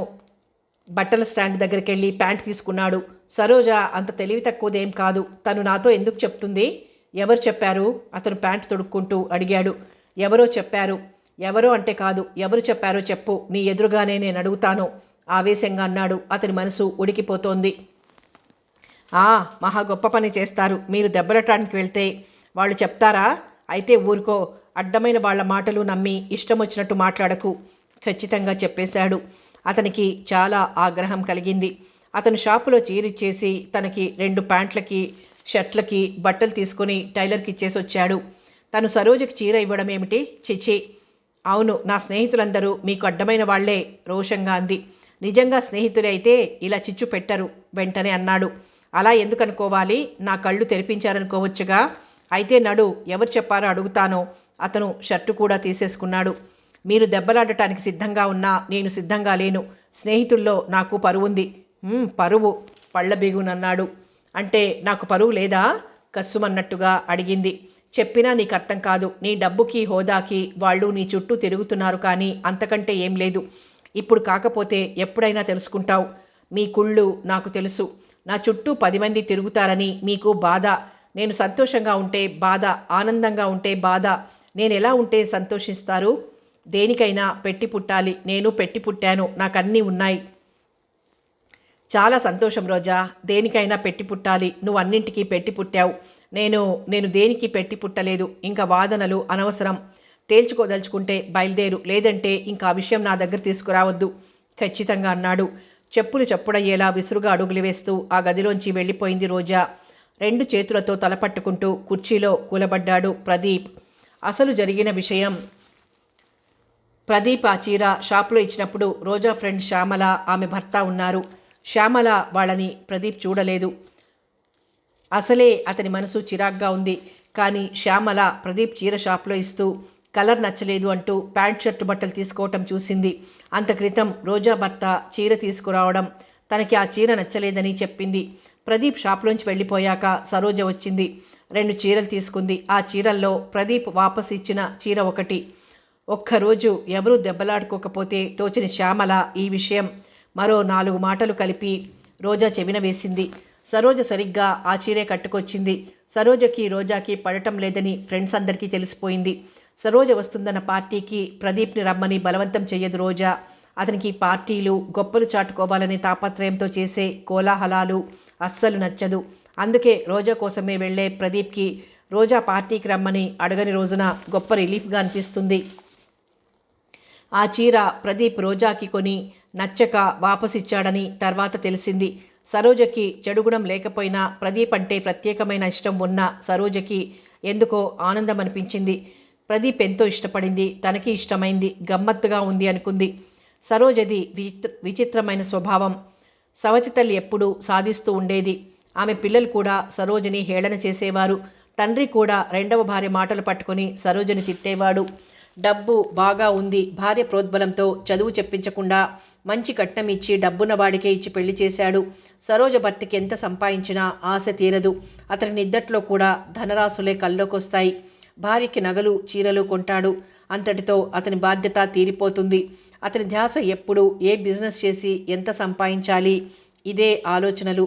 బట్టల స్టాండ్ దగ్గరికి వెళ్ళి ప్యాంట్ తీసుకున్నాడు. సరోజ అంత తెలివి తక్కువదేం కాదు. తను నాతో ఎందుకు చెప్తుంది? ఎవరు చెప్పారు? అతను ప్యాంట్ తొడుక్కుంటూ అడిగాడు. ఎవరో చెప్పారు. ఎవరో అంటే కాదు, ఎవరు చెప్పారో చెప్పు, నీ ఎదురుగానే నేను అడుగుతాను ఆవేశంగా అన్నాడు. అతని మనసు ఉడికిపోతోంది. మహా గొప్ప పని చేస్తారు. మీరు దెబ్బలటానికి వెళ్తే వాళ్ళు చెప్తారా? అయితే ఊరుకో. అడ్డమైన వాళ్ళ మాటలు నమ్మి ఇష్టం వచ్చినట్టు మాట్లాడకు, ఖచ్చితంగా చెప్పేశాడు. అతనికి చాలా ఆగ్రహం కలిగింది. అతను షాపులో చీరిచ్చేసి తనకి 2 ప్యాంట్లకి షర్ట్లకి బట్టలు తీసుకొని టైలర్కి ఇచ్చేసి వచ్చాడు. తను సరోజకి చీర ఇవ్వడం ఏమిటి? చిచి. అవును, నా స్నేహితులందరూ మీకు అడ్డమైన వాళ్లే, రోషంగా అంది. నిజంగా స్నేహితులే అయితే ఇలా చిచ్చు పెట్టరు వెంటనే అన్నాడు. అలా ఎందుకు అనుకోవాలి? నా కళ్ళు తెరిపించారనుకోవచ్చుగా. అయితే నడు, ఎవరు చెప్పారో అడుగుతానో. అతను షర్టు కూడా తీసేసుకున్నాడు. మీరు దెబ్బలాడటానికి సిద్ధంగా ఉన్నా నేను సిద్ధంగా లేను. స్నేహితుల్లో నాకు పరువుంది. పరువు? పళ్ళబీగునన్నాడు. అంటే నాకు పరువు లేదా? కస్సుమన్నట్టుగా అడిగింది. చెప్పినా నీకు అర్థం కాదు. నీ డబ్బుకి హోదాకి వాళ్ళు నీ చుట్టూ తిరుగుతున్నారు, కానీ అంతకంటే ఏం లేదు. ఇప్పుడు కాకపోతే ఎప్పుడైనా తెలుసుకుంటావు. మీ కుళ్ళు నాకు తెలుసు. నా చుట్టూ 10 మంది తిరుగుతారని మీకు బాధ. నేను సంతోషంగా ఉంటే బాధ, ఆనందంగా ఉంటే బాధ. నేను ఎలా ఉంటే సంతోషిస్తారు? దేనికైనా పెట్టి పుట్టాలి. నేను పెట్టి పుట్టాను, నాకన్నీ ఉన్నాయి. చాలా సంతోషం రోజా. దేనికైనా పెట్టి పుట్టాలి. నువ్వు అన్నింటికీ పెట్టి పుట్టావు. నేను దేనికి పెట్టి పుట్టలేదు. ఇంకా వాదనలు అనవసరం. తేల్చుకోదలుచుకుంటే బయలుదేరు, లేదంటే ఇంకా ఆ విషయం నా దగ్గర తీసుకురావద్దు, ఖచ్చితంగా అన్నాడు. చెప్పులు చప్పుడయ్యేలా విసురుగా అడుగులు వేస్తూ ఆ గదిలోంచి వెళ్ళిపోయింది రోజా. 2 చేతులతో తలపట్టుకుంటూ కుర్చీలో కూలబడ్డాడు ప్రదీప్. అసలు జరిగిన విషయం, ప్రదీప్ ఆ చీర షాపులో ఇచ్చినప్పుడు రోజా ఫ్రెండ్ శ్యామల, ఆమె భర్త ఉన్నారు. శ్యామల వాళ్ళని ప్రదీప్ చూడలేదు. అసలే అతని మనసు చిరాగ్గా ఉంది. కానీ శ్యామల ప్రదీప్ చీర షాప్లో ఇస్తూ కలర్ నచ్చలేదు అంటూ ప్యాంట్ షర్టు బట్టలు తీసుకోవటం చూసింది. అంత క్రితం రోజా భర్త చీర తీసుకురావడం, తనకి ఆ చీర నచ్చలేదని చెప్పింది. ప్రదీప్ షాప్లోంచి వెళ్ళిపోయాక సరోజ వచ్చింది. 2 చీరలు తీసుకుంది. ఆ చీరల్లో ప్రదీప్ వాపసు ఇచ్చిన చీర ఒకటి. ఒక్కరోజు ఎవరూ దెబ్బలాడుకోకపోతే తోచిన శ్యామల ఈ విషయం మరో 4 మాటలు కలిపి రోజా చెవిన వేసింది. సరోజ సరిగ్గా ఆ చీరే కట్టుకొచ్చింది. సరోజకి రోజాకి పడటం లేదని ఫ్రెండ్స్ అందరికీ తెలిసిపోయింది. సరోజ వస్తుందన్న పార్టీకి ప్రదీప్ని రమ్మని బలవంతం చెయ్యదు రోజా. అతనికి పార్టీలు గొప్పలు చాటుకోవాలనే తాపత్రయంతో చేసే కోలాహలాలు అస్సలు నచ్చదు. అందుకే రోజా కోసమే వెళ్లే ప్రదీప్కి రోజా పార్టీకి రమ్మని అడగని రోజున గొప్ప రిలీఫ్గా అనిపిస్తుంది. ఆ చీర ప్రదీప్ రోజాకి కొని నచ్చక వాపసిచ్చాడని తర్వాత తెలిసింది. సరోజకి చెడుగుణం లేకపోయినా ప్రదీప్ అంటే ప్రత్యేకమైన ఇష్టం ఉన్న సరోజకి ఎందుకో ఆనందం అనిపించింది. ప్రదీప్ ఎంతో ఇష్టపడింది, తనకి ఇష్టమైంది, గమ్మత్తుగా ఉంది అనుకుంది. సరోజది విచిత్రమైన స్వభావం. సవతి తల్లి ఎప్పుడూ సాధిస్తూ ఉండేది. ఆమె పిల్లలు కూడా సరోజని హేళన చేసేవారు. తండ్రి కూడా రెండవ భార్య మాటలు పట్టుకొని సరోజని తిట్టేవాడు. డబ్బు బాగా ఉంది, భార్య ప్రోద్బలంతో చదువు చెప్పించకుండా మంచి కట్నం ఇచ్చి డబ్బున్న వాడికే ఇచ్చి పెళ్లి చేశాడు. సరోజ భర్తకి ఎంత సంపాదించినా ఆశ తీరదు. అతని నిద్దట్లో కూడా ధనరాశులే కల్లోకొస్తాయి. భార్యకి నగలు చీరలు కొంటాడు. అంతటితో అతని బాధ్యత తీరిపోతుంది. అతని ధ్యాస ఎప్పుడు ఏ బిజినెస్ చేసి ఎంత సంపాదించాలి, ఇదే ఆలోచనలు.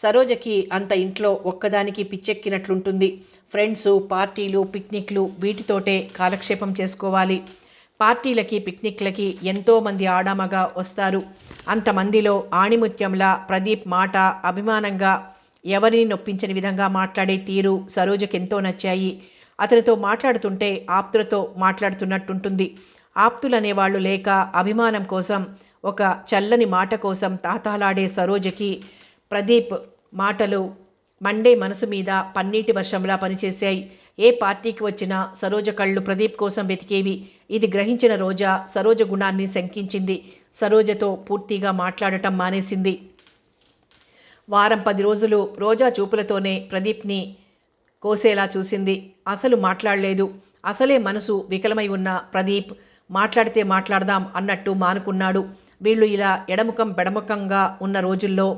సరోజకి అంత ఇంట్లో ఒక్కదానికి పిచ్చెక్కినట్లుంటుంది. ఫ్రెండ్సు, పార్టీలు, పిక్నిక్లు వీటితోటే కాలక్షేపం చేసుకోవాలి. పార్టీలకి పిక్నిక్లకి ఎంతోమంది ఆడామగా వస్తారు. అంతమందిలో ఆణిముత్యంలా ప్రదీప్ మాట అభిమానంగా ఎవరిని నొప్పించని విధంగా మాట్లాడే తీరు సరోజకి ఎంతో నచ్చాయి. అతనితో మాట్లాడుతుంటే ఆప్తులతో మాట్లాడుతున్నట్టుంటుంది. ఆప్తులనేవాళ్లు లేక అభిమానం కోసం, ఒక చల్లని మాట కోసం తాతాలాడే సరోజకి ప్రదీప్ మాటలు మండే మనసు మీద పన్నీటి వర్షంలా పనిచేశాయి. ఏ పార్టీకి వచ్చినా సరోజ కళ్ళు ప్రదీప్ కోసం వెతికేవి. ఇది గ్రహించిన రోజా సరోజ గుణాన్ని శంకించింది. సరోజతో పూర్తిగా మాట్లాడటం మానేసింది. వారం 10 రోజులు రోజా చూపులతోనే ప్రదీప్ని కోసేలా చూసింది. అసలు మాట్లాడలేదు. అసలే మనసు వికలమై ఉన్న ప్రదీప్ మాట్లాడితే మాట్లాడదాం అన్నట్టు మానుకున్నాడు. వీళ్ళు ఇలా ఎడముఖం బెడముఖంగా ఉన్న రోజుల్లో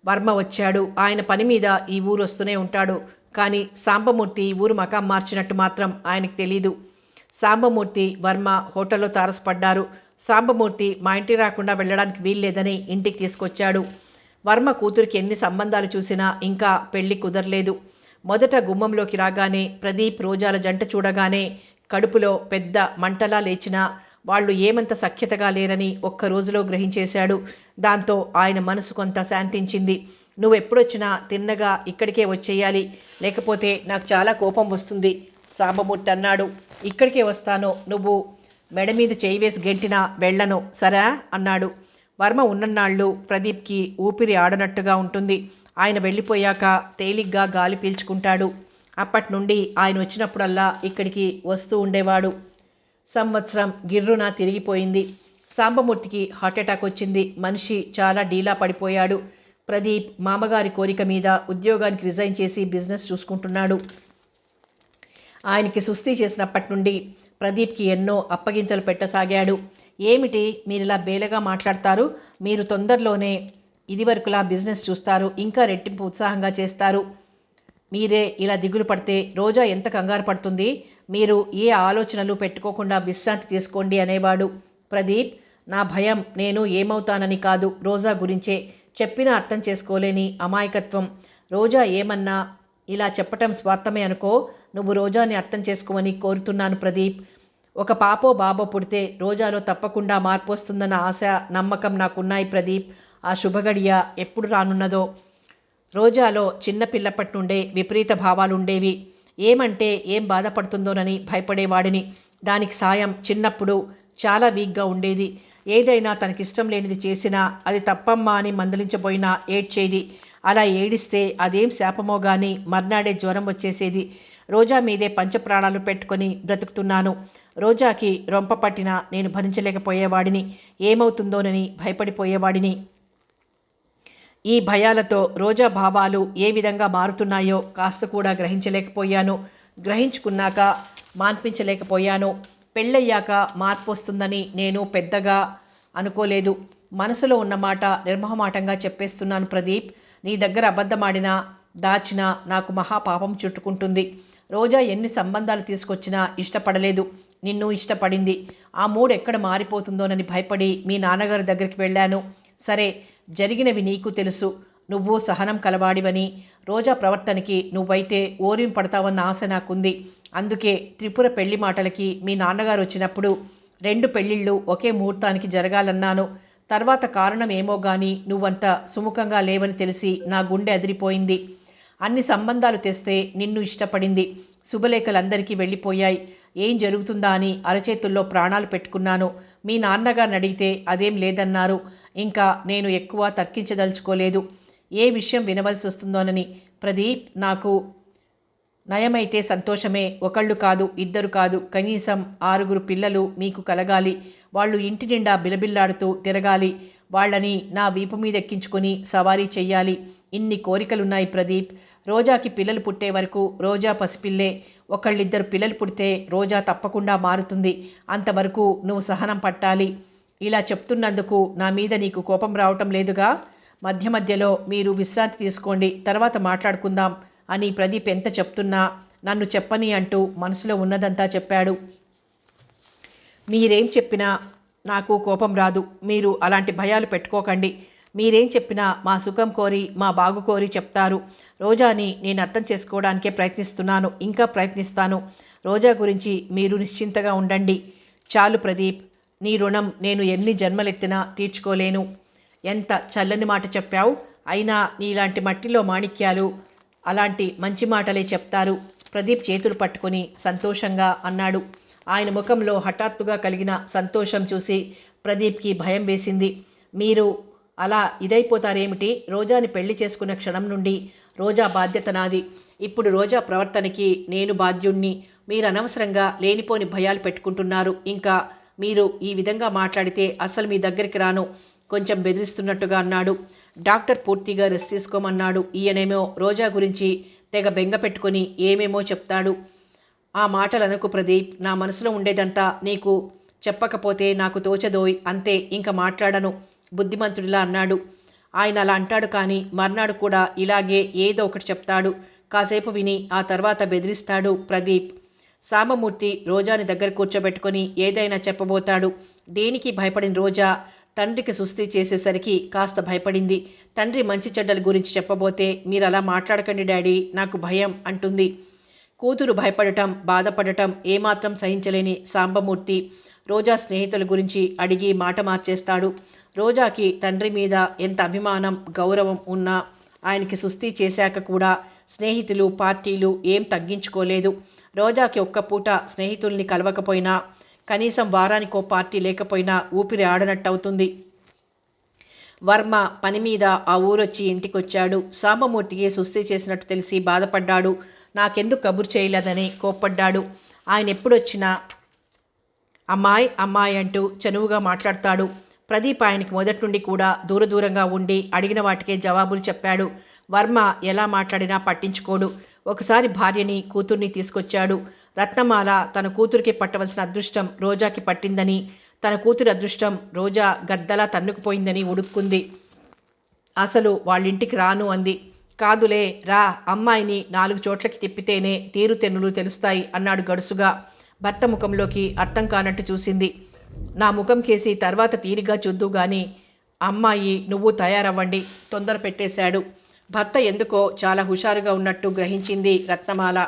వర్మ వచ్చాడు. ఆయన పని మీద ఈ ఊరు వస్తూనే ఉంటాడు. కానీ సాంబమూర్తి ఊరు మకాం మార్చినట్టు మాత్రం ఆయనకు తెలీదు. సాంబమూర్తి వర్మ హోటల్లో తారసపడ్డారు. సాంబమూర్తి మా ఇంటికి రాకుండా వెళ్ళడానికి వీల్లేదని ఇంటికి తీసుకొచ్చాడు. వర్మ కూతురికి ఎన్ని సంబంధాలు చూసినా ఇంకా పెళ్లి కుదరలేదు. మొదట గుమ్మంలోకి రాగానే ప్రదీప్ రోజాల జంట చూడగానే కడుపులో పెద్ద మంటలా లేచినా వాళ్ళు ఏమంత సఖ్యతగా లేరని ఒక్క రోజులో గ్రహించేశాడు. దాంతో ఆయన మనసు కొంత శాంతించింది. నువ్వెప్పుడొచ్చినా తిన్నగా ఇక్కడికే వచ్చేయాలి, లేకపోతే నాకు చాలా కోపం వస్తుంది సాంబమూర్తి అన్నాడు. ఇక్కడికే వస్తాను, నువ్వు మెడ మీద చేయి వేసి గెంటినా వెళ్ళను సరా అన్నాడు. వర్మ ఉన్నన్నాళ్ళు ప్రదీప్కి ఊపిరి ఆడనట్టుగా ఉంటుంది. ఆయన వెళ్ళిపోయాక తేలిగ్గా గాలి పీల్చుకుంటాడు. అప్పటి నుండి ఆయన వచ్చినప్పుడల్లా ఇక్కడికి వస్తూ ఉండేవాడు. సంవత్సరం గిర్రున తిరిగిపోయింది. సాంబమూర్తికి హార్ట్అటాక్ వచ్చింది. మనిషి చాలా డీలా పడిపోయాడు. ప్రదీప్ మామగారి కోరిక మీద ఉద్యోగానికి రిజైన్ చేసి బిజినెస్ చూసుకుంటున్నాడు. ఆయనకి సుస్థి చేసినప్పటి నుండి ప్రదీప్కి ఎన్నో అప్పగింతలు పెట్టసాగాడు. ఏమిటి మీరిలా బేలగా మాట్లాడతారు? మీరు తొందరలోనే ఇదివరకులా బిజినెస్ చూస్తారు, ఇంకా రెట్టింపు ఉత్సాహంగా చేస్తారు. మీరే ఇలా దిగులు పడితే రోజా ఎంత కంగారు పడుతుంది? మీరు ఏ ఆలోచనలు పెట్టుకోకుండా విశ్రాంతి తీసుకోండి అనేవాడు. ప్రదీప్, నా భయం నేను ఏమవుతానని కాదు, రోజా గురించే. చెప్పినా అర్థం చేసుకోలేని అమాయకత్వం. రోజా ఏమన్నా ఇలా చెప్పటం స్వార్థమే అనుకో. నువ్వు రోజాని అర్థం చేసుకోమని కోరుతున్నాను ప్రదీప్. ఒక పాపో బాబో పుడితే రోజాలో తప్పకుండా మార్పు వస్తుందన్న ఆశ, నమ్మకం నాకున్నాయి ప్రదీప్. ఆ శుభగడియ ఎప్పుడు రానున్నదో. రోజాలో చిన్నపిల్లప్పటి నుండే విపరీత భావాలుండేవి. ఏమంటే ఏం బాధపడుతుందోనని భయపడేవాడిని. దానికి సాయం చిన్నప్పుడు చాలా వీక్గా ఉండేది. ఏదైనా తనకిష్టం లేనిది చేసినా అది తప్పమ్మా అని మందలించబోయినా ఏడ్చేది. అలా ఏడిస్తే అదేం శాపమో గాని మర్నాడే జ్వరం వచ్చేసేది. రోజా మీదే పంచప్రాణాలు పెట్టుకొని బ్రతుకుతున్నాను. రోజాకి రొంప పట్టినా నేను భరించలేకపోయేవాడిని. ఏమవుతుందోనని భయపడిపోయేవాడిని. ఈ భయాలతో రోజా భావాలు ఏ విధంగా మారుతున్నాయో కాస్త కూడా గ్రహించలేకపోయాను. గ్రహించుకున్నాక మాన్పించలేకపోయాను. పెళ్ళయ్యాక మార్పు వస్తుందని నేను పెద్దగా అనుకోలేదు. మనసులో ఉన్నమాట నిర్మోహమాటంగా చెప్పేస్తున్నాను ప్రదీప్. నీ దగ్గర అబద్ధమాడినా దాచినా నాకు మహాపాపం చుట్టుకుంటుంది. రోజా ఎన్ని సంబంధాలు తీసుకొచ్చినా ఇష్టపడలేదు. నిన్ను ఇష్టపడింది. ఆ మూడు ఎక్కడ మారిపోతుందోనని భయపడి మీ నాన్నగారి దగ్గరికి వెళ్ళాను. సరే, జరిగినవి నీకు తెలుసు. నువ్వు సహనం కలవాడివని, రోజా ప్రవర్తనకి నువ్వైతే ఓరిం పడతావన్న ఆశ నాకుంది. అందుకే త్రిపుర పెళ్లి మాటలకి మీ నాన్నగారు వచ్చినప్పుడు 2 పెళ్ళిళ్ళు ఒకే ముహూర్తానికి జరగాలన్నాను. తర్వాత కారణం ఏమో గాని నువ్వంత సుముఖంగా లేవని తెలిసి నా గుండె అదిరిపోయింది. అన్ని సంబంధాలు తెస్తే నిన్ను ఇష్టపడింది. శుభలేఖలందరికీ వెళ్ళిపోయాయి. ఏం జరుగుతుందా అని అరచేతుల్లో ప్రాణాలు పెట్టుకున్నాను. మీ నాన్నగారిని అడిగితే అదేం లేదన్నారు. ఇంకా నేను ఎక్కువ తర్కించదలుచుకోలేదు. ఏ విషయం వినవలసి వస్తుందోనని. ప్రదీప్, నాకు నయమైతే సంతోషమే. ఒకళ్ళు కాదు, ఇద్దరు కాదు, కనీసం 6 పిల్లలు మీకు కలగాలి. వాళ్ళు ఇంటి నిండా బిలబిల్లాడుతూ తిరగాలి. వాళ్ళని నా వీపు మీద ఎక్కించుకొని సవారీ చెయ్యాలి. ఇన్ని కోరికలున్నాయి ప్రదీప్. రోజాకి పిల్లలు పుట్టే వరకు రోజా పసిపిల్లే. ఒకళ్ళిద్దరు పిల్లలు పుడితే రోజా తప్పకుండా మారుతుంది. అంతవరకు నువ్వు సహనం పట్టాలి. ఇలా చెప్తున్నందుకు నా మీద నీకు కోపం రావటం లేదుగా? మధ్య మధ్యలో మీరు విశ్రాంతి తీసుకోండి, తర్వాత మాట్లాడుకుందాం అని ప్రదీప్ ఎంత చెప్తున్నా నన్ను చెప్పని అంటూ మనసులో ఉన్నదంతా చెప్పాడు. మీరేం చెప్పినా నాకు కోపం రాదు. మీరు అలాంటి భయాలు పెట్టుకోకండి. మీరేం చెప్పినా మా సుఖం కోరి, మా బాగు కోరి చెప్తారు. రోజాని నేను అర్థం చేసుకోవడానికే ప్రయత్నిస్తున్నాను, ఇంకా ప్రయత్నిస్తాను. రోజా గురించి మీరు నిశ్చింతగా ఉండండి. చాలు ప్రదీప్, నీ రుణం నేను ఎన్ని జన్మలెత్తినా తీర్చుకోలేను. ఎంత చల్లని మాట చెప్పావు. అయినా నీలాంటి మట్టిలో మాణిక్యాలు అలాంటి మంచి మాటలే చెప్తారు. ప్రదీప్ చేతులు పట్టుకొని సంతోషంగా అన్నాడు. ఆయన ముఖంలో హఠాత్తుగా కలిగిన సంతోషం చూసి ప్రదీప్కి భయం వేసింది. మీరు అలా ఇదైపోతారేమిటి? రోజాని పెళ్లి చేసుకున్న క్షణం నుండి రోజా బాధ్యత నాది. ఇప్పుడు రోజా ప్రవర్తనకి నేను బాధ్యుణ్ణి. మీరు అనవసరంగా లేనిపోని భయాలు పెట్టుకుంటున్నారు. ఇంకా మీరు ఈ విధంగా మాట్లాడితే అసలు మీ దగ్గరికి రాను, కొంచెం బెదిరిస్తున్నట్టుగా అన్నాడు. డాక్టర్ పూర్తిగా రెస్ట్ తీసుకోమన్నాడు. ఈయనేమో రోజా గురించి తెగ బెంగ పెట్టుకొని ఏమేమో చెప్తాడు. ఆ మాటలనకు ప్రదీప్. నా మనసులో ఉండేదంతా నీకు చెప్పకపోతే నాకు తోచదోయ్, అంతే, ఇంకా మాట్లాడను బుద్ధిమంతుడిలా అన్నాడు. ఆయన అలా అంటాడు కానీ మర్నాడు కూడా ఇలాగే ఏదో ఒకటి చెప్తాడు. కాసేపు విని ఆ తర్వాత బెదిరిస్తాడు ప్రదీప్. సాంబమూర్తి రోజాని దగ్గర కూర్చోబెట్టుకొని ఏదైనా చెప్పబోతాడు. దేనికి భయపడిన రోజా తండ్రికి సుస్థి చేసేసరికి కాస్త భయపడింది. తండ్రి మంచి చెడ్డల గురించి చెప్పబోతే మీరు అలా మాట్లాడకండి డాడీ, నాకు భయం అంటుంది. కూతురు భయపడటం, బాధపడటం ఏమాత్రం సహించలేని సాంబమూర్తి రోజా స్నేహితుల గురించి అడిగి మాట మార్చేస్తాడు. రోజాకి తండ్రి మీద ఎంత అభిమానం, గౌరవం ఉన్నా ఆయనకి సుస్థి చేశాక కూడా స్నేహితులు, పార్టీలు ఏం తగ్గించుకోలేదు. రోజాకి ఒక్క పూట స్నేహితుల్ని కలవకపోయినా, కనీసం వారానికో పార్టీ లేకపోయినా ఊపిరి ఆడనట్టవుతుంది. వర్మ పని మీద ఆ ఊరొచ్చి ఇంటికొచ్చాడు. సాంబమూర్తికి సుస్థి చేసినట్టు తెలిసి బాధపడ్డాడు. నాకెందుకు కబురు చేయలేదని కోప్పడ్డాడు. ఆయన ఎప్పుడొచ్చినా అమ్మాయి అమ్మాయి అంటూ చనువుగా మాట్లాడతాడు. ప్రదీప్ ఆయనకి మొదటి నుండి కూడా దూరంగా ఉండి అడిగిన వాటికే జవాబులు చెప్పాడు. వర్మ ఎలా మాట్లాడినా పట్టించుకోడు. ఒకసారి భార్యని, కూతుర్ని తీసుకొచ్చాడు. రత్నమాల తన కూతురికి పట్టవలసిన అదృష్టం రోజాకి పట్టిందని, తన కూతురి అదృష్టం రోజా గద్దలా తన్నుకుపోయిందని ఉడుక్కుంది. అసలు వాళ్ళింటికి రాను అంది. కాదులే రా, అమ్మాయిని 4 చోట్లకి తిప్పితేనే తీరుతెన్నులు తెలుస్తాయి అన్నాడు గడుసుగా. భర్త ముఖంలోకి అర్థం కానట్టు చూసింది. నా ముఖం కేసి తర్వాత తీరిగా చూద్దు గాని అమ్మాయి నువ్వు తయారవ్వండి తొందర పెట్టేశాడు. భర్త ఎందుకో చాలా హుషారుగా ఉన్నట్టు గ్రహించింది రత్నమాల.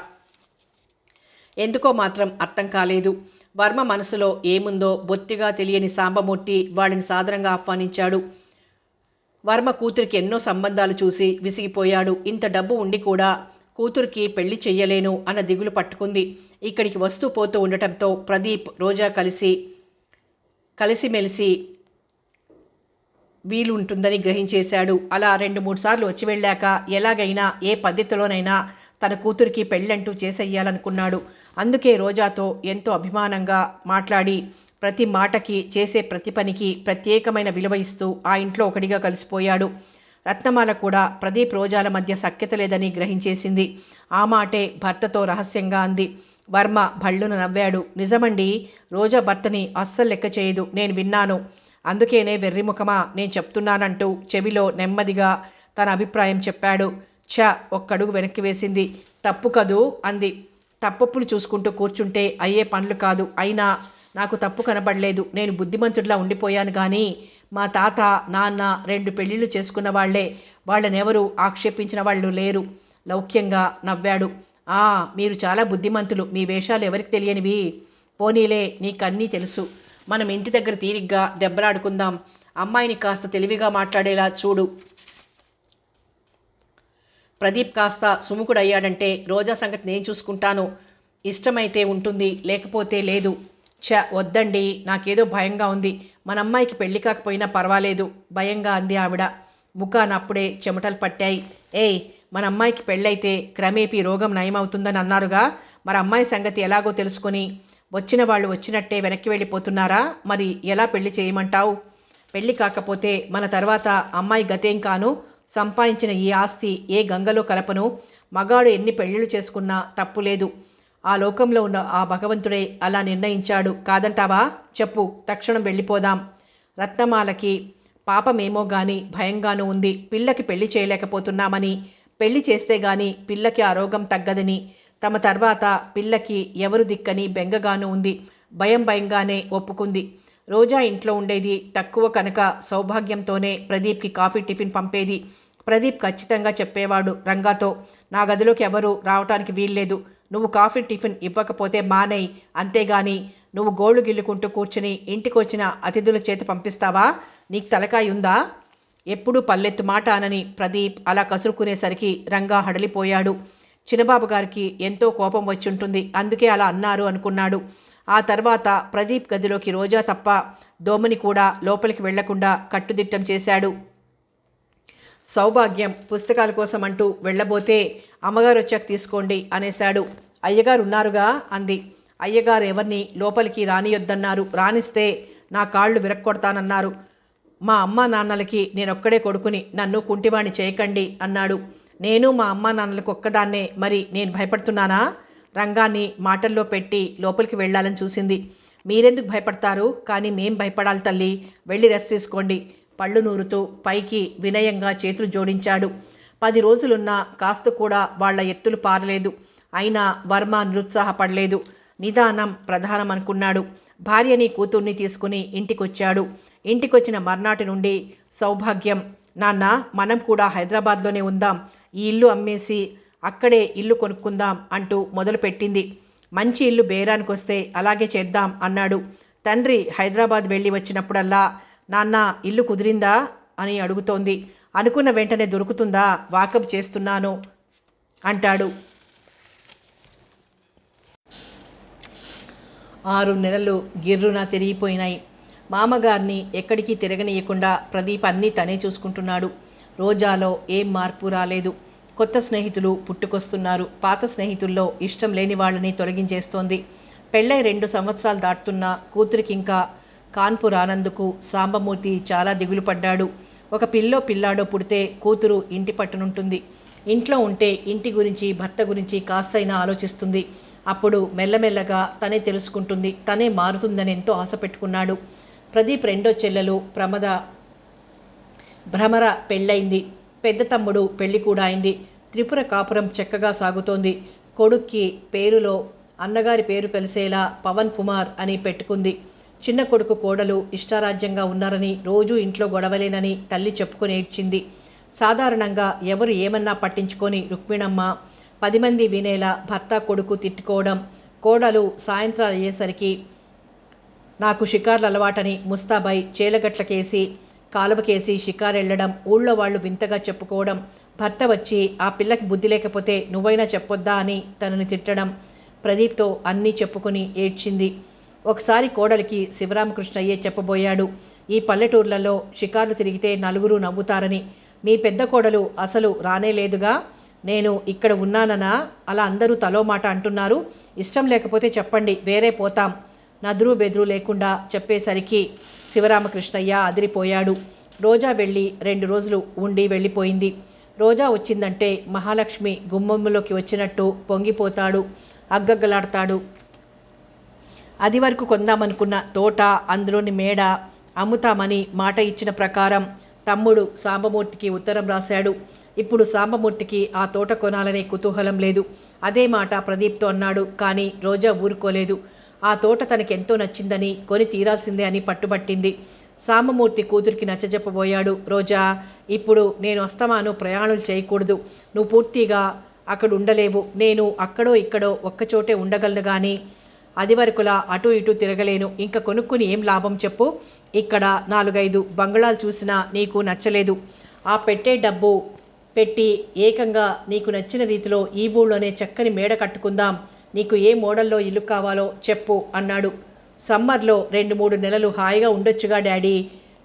ఎందుకో మాత్రం అర్థం కాలేదు. వర్మ మనసులో ఏముందో బొత్తిగా తెలియని సాంబమూర్తి వాళ్ళని సాదరంగా ఆహ్వానించాడు. వర్మ కూతురికి ఎన్నో సంబంధాలు చూసి విసిగిపోయాడు. ఇంత డబ్బు ఉండి కూడా కూతురికి పెళ్లి చెయ్యలేను అన్న దిగులు పట్టుకుంది. ఇక్కడికి వస్తూ పోతూ ఉండటంతో ప్రదీప్, రోజా కలిసిమెలిసి వీలుంటుందని గ్రహించేశాడు. అలా 2-3 సార్లు వచ్చి వెళ్ళాక ఎలాగైనా ఏ పద్ధతిలోనైనా తన కూతురికి పెళ్ళంటూ చేసేయాలనుకున్నాడు. అందుకే రోజాతో ఎంతో అభిమానంగా మాట్లాడి ప్రతి మాటకి, చేసే ప్రతి పనికి ప్రత్యేకమైన విలువ ఇస్తూ ఆ ఇంట్లో ఒకటిగా కలిసిపోయాడు. రత్నమాల కూడా ప్రదీప్, రోజాల మధ్య సఖ్యత లేదని గ్రహించేసింది. ఆ మాటే భర్తతో రహస్యంగా అంది. వర్మ భళ్ళున నవ్వాడు. నిజమండి, రోజా భర్తని అస్సలు లెక్క చేయదు, నేను విన్నాను. అందుకేనే వెర్రిముఖమా నేను చెప్తున్నానంటూ చెవిలో నెమ్మదిగా తన అభిప్రాయం చెప్పాడు. ఒక్కడుగు వెనక్కి వేసింది. తప్పు కదూ అంది. తప్పప్పులు చూసుకుంటూ కూర్చుంటే అయ్యే పనులు కాదు. అయినా నాకు తప్పు కనబడలేదు. నేను బుద్ధిమంతుడిలా ఉండిపోయాను కానీ మా తాత, నాన్న 2 పెళ్ళిళ్ళు చేసుకున్న వాళ్లే. వాళ్ళనెవరూ ఆక్షేపించిన వాళ్ళు లేరు. లౌక్యంగా నవ్వాడు. ఆ, మీరు చాలా బుద్ధిమంతులు. మీ వేషాలు ఎవరికి తెలియనివి? పోనీలే, నీకన్నీ తెలుసు. మనం ఇంటి దగ్గర తీరిగ్గా దెబ్బలాడుకుందాం. అమ్మాయిని కాస్త తెలివిగా మాట్లాడేలా చూడు. ప్రదీప్ కాస్త సుముఖుడయ్యాడంటే రోజా సంగతి నేను చూసుకుంటాను. ఇష్టమైతే ఉంటుంది, లేకపోతే లేదు. వద్దండి, నాకేదో భయంగా ఉంది. మన అమ్మాయికి పెళ్లి కాకపోయినా పర్వాలేదు, భయంగా అంది ఆవిడ. ముఖానప్పుడే చెమటలు పట్టాయి. ఏయ్, మన అమ్మాయికి పెళ్ళైతే క్రమేపీ రోగం నయమవుతుందని అన్నారుగా, మరి అమ్మాయి సంగతి ఎలాగో తెలుసుకొని వచ్చిన వాళ్ళు వచ్చినట్టే వెనక్కి వెళ్ళిపోతున్నారా? మరి ఎలా పెళ్లి చేయమంటావు? పెళ్లి కాకపోతే మన తర్వాత అమ్మాయి గతేం కాను? సంపాదించిన ఈ ఆస్తి ఏ గంగలో కలపను. మగాడు ఎన్ని పెళ్ళిళ్ళు చేసుకున్నా తప్పులేదు. ఆ లోకంలో ఉన్న ఆ భగవంతుడే అలా నిర్ణయించాడు. కాదంటావా? చెప్పు, తక్షణం వెళ్ళిపోదాం. రత్నమాలకి పాపమేమో గాని భయంగానూ ఉంది. పిల్లకి పెళ్లి చేయలేకపోతున్నామని, పెళ్లి చేస్తే గాని పిల్లకి ఆ రోగం తగ్గదని, తమ తర్వాత పిల్లకి ఎవరు దిక్కని బెంగగానూ ఉంది. భయంగానే ఒప్పుకుంది. రోజా ఇంట్లో ఉండేది తక్కువ కనుక సౌభాగ్యంతోనే ప్రదీప్కి కాఫీ టిఫిన్ పంపేది. ప్రదీప్ ఖచ్చితంగా చెప్పేవాడు రంగాతో, నా గదిలోకి ఎవరు రావటానికి వీల్లేదు. నువ్వు కాఫీ టిఫిన్ ఇవ్వకపోతే మానేయ్, అంతేగాని నువ్వు గోళ్ళు గిల్లుకుంటూ కూర్చుని ఇంటికి వచ్చిన అతిథుల చేత పంపిస్తావా? నీకు తలకాయ ఉందా? ఎప్పుడూ పల్లెత్తు మాట అనని ప్రదీప్ అలా కసురుకునేసరికి రంగా హడలిపోయాడు. చిన్నబాబు గారికి ఎంతో కోపం వచ్చి ఉంటుంది, అందుకే అలా అన్నారు అనుకున్నాడు. ఆ తర్వాత ప్రదీప్ గదిలోకి రోజా తప్ప దోమని కూడా లోపలికి వెళ్లకుండా కట్టుదిట్టం చేశాడు. సౌభాగ్యం పుస్తకాల కోసం అంటూ వెళ్ళబోతే అమ్మగారు వచ్చాక తీసుకోండి అనేశాడు. అయ్యగారు ఉన్నారుగా అంది. అయ్యగారు ఎవరిని లోపలికి రానియొద్దన్నారు. రానిస్తే నా కాళ్ళు విరక్కొడతానన్నారు. మా అమ్మా నాన్నలకి నేనొక్కడే కొడుకుని, నన్ను కుంటివాణ్ణి చేయకండి అన్నాడు. నేను మా అమ్మా నాన్నలకు ఒక్కదాన్నే, మరి నేను భయపడుతున్నానా? రంగాన్ని మాటల్లో పెట్టి లోపలికి వెళ్ళాలని చూసింది. మీరెందుకు భయపడతారు? కానీ మేం భయపడాలి తల్లి. వెళ్ళి రెస్ట్ తీసుకోండి. పళ్ళు నూరుతూ పైకి వినయంగా చేతులు జోడించాడు. 10 రోజులున్నా కాస్త కూడా వాళ్ల ఎత్తులు పారలేదు. అయినా వర్మ నిరుత్సాహపడలేదు. నిదానం ప్రధానం అనుకున్నాడు. భార్యని కూతుర్ని తీసుకుని ఇంటికొచ్చాడు. ఇంటికొచ్చిన మర్నాటి నుండి సౌభాగ్యం, నాన్న, మనం కూడా హైదరాబాద్లోనే ఉందాం. ఈ ఇల్లు అమ్మేసి అక్కడే ఇల్లు కొనుక్కుందాం అంటూ మొదలుపెట్టింది. మంచి ఇల్లు బేరానికి వస్తే అలాగే చేద్దాం అన్నాడు. తండ్రి హైదరాబాద్ వెళ్ళి వచ్చినప్పుడల్లా, నాన్న, ఇల్లు కుదిరిందా అని అడుగుతోంది. అనుకున్న వెంటనే దొరుకుతుందా? వాకప్ చేస్తున్నాను అంటాడు. 6 నెలలు గిర్రున తిరిగిపోయినాయి. మామగారిని ఎక్కడికి తిరగనీయకుండా ప్రదీప్ అన్నీ తనే చూసుకుంటున్నాడు. రోజాలో ఏం మార్పు రాలేదు. కొత్త స్నేహితులు పుట్టుకొస్తున్నారు. పాత స్నేహితుల్లో ఇష్టం లేని వాళ్ళని తొలగించేస్తోంది. పెళ్ళై 2 సంవత్సరాలు దాటుతున్నా కూతురికి ఇంకా కాన్పు రానందుకు సాంబమూర్తి చాలా దిగులు పడ్డాడు. ఒక పిల్లాడో పుడితే కూతురు ఇంటి పట్టునుంటుంది. ఇంట్లో ఉంటే ఇంటి గురించి, భర్త గురించి కాస్తైనా ఆలోచిస్తుంది. అప్పుడు మెల్లమెల్లగా తనే తెలుసుకుంటుంది, తనే మారుతుందని ఎంతో ఆశ పెట్టుకున్నాడు. ప్రదీప్ రెండో చెల్లెలు భ్రమర పెళ్ళయింది. పెద్ద తమ్ముడు పెళ్లి కూడా అయింది. త్రిపుర కాపురం చక్కగా సాగుతోంది. కొడుక్కి పేరులో అన్నగారి పేరు కలిసేలా పవన్ కుమార్ అని పెట్టుకుంది. చిన్న కొడుకు కోడలు ఇష్టారాజ్యంగా ఉన్నారని, రోజూ ఇంట్లో గొడవలేనని తల్లి చెప్పుకొని ఏడ్చింది. సాధారణంగా ఎవరు ఏమన్నా పట్టించుకొని రుక్మిణమ్మ 10 మంది వినేలా భర్త కొడుకు తిట్టుకోవడం. కోడలు సాయంత్రాలు అయ్యేసరికి నాకు షికార్లు అలవాటని ముస్తాబాయ్ చేలగట్లకేసి కాలువకేసి షికారెళ్లడం, ఊళ్ళో వాళ్ళు వింతగా చెప్పుకోవడం. భర్త వచ్చి ఆ పిల్లకి బుద్ధి లేకపోతే నువ్వైనా చెప్పొద్దా అని తనని తిట్టడం. ప్రదీప్తో అన్నీ చెప్పుకొని ఏడ్చింది. ఒకసారి కోడలికి శివరామకృష్ణయ్యే చెప్పబోయాడు, ఈ పల్లెటూర్లలో షికార్లు తిరిగితే నలుగురు నవ్వుతారని. మీ పెద్ద కోడలు అసలు రానేలేదుగా. నేను ఇక్కడ ఉన్నాననా అలా అందరూ తలో మాట అంటున్నారు. ఇష్టం లేకపోతే చెప్పండి, వేరే పోతాం. నదురు బెదురు లేకుండా చెప్పేసరికి శివరామకృష్ణయ్య అదిరిపోయాడు. రోజా వెళ్ళి 2 రోజులు ఉండి వెళ్ళిపోయింది. రోజా వచ్చిందంటే మహాలక్ష్మి గుమ్మంలోకి వచ్చినట్టు పొంగిపోతాడు, అగ్గగ్గలాడతాడు. అది వరకు కొందామనుకున్న తోట, అందులోని మేడ అమ్ముతామని మాట ఇచ్చిన ప్రకారం తమ్ముడు సాంబమూర్తికి ఉత్తరం రాశాడు. ఇప్పుడు సాంబమూర్తికి ఆ తోట కొనాలనే కుతూహలం లేదు. అదే మాట ప్రదీప్తో అన్నాడు. కానీ రోజా ఊరుకోలేదు. ఆ తోట తనకెంతో నచ్చిందని, కొని తీరాల్సిందే అని పట్టుబట్టింది. సాంబమూర్తి కూతురికి నచ్చజెప్పబోయాడు. రోజా, ఇప్పుడు నేను వస్తామాను ప్రయాణాలు చేయకూడదు. నువ్వు పూర్తిగా అక్కడ ఉండలేవు. నేను అక్కడో ఇక్కడో ఒక్కచోటే ఉండగలను కానీ అది వరకులా అటు ఇటు తిరగలేను. ఇంకా కొనుక్కుని ఏం లాభం చెప్పు? ఇక్కడ 4-5 బంగళాలు చూసినా నీకు నచ్చలేదు. ఆ పెట్టే డబ్బు పెట్టి ఏకంగా నీకు నచ్చిన రీతిలో ఈ ఊళ్ళోనే చక్కని మేడ కట్టుకుందాం. నీకు ఏ మోడల్లో ఇల్లు కావాలో చెప్పు అన్నాడు. సమ్మర్లో 2-3 నెలలు హాయిగా ఉండొచ్చుగా డాడీ.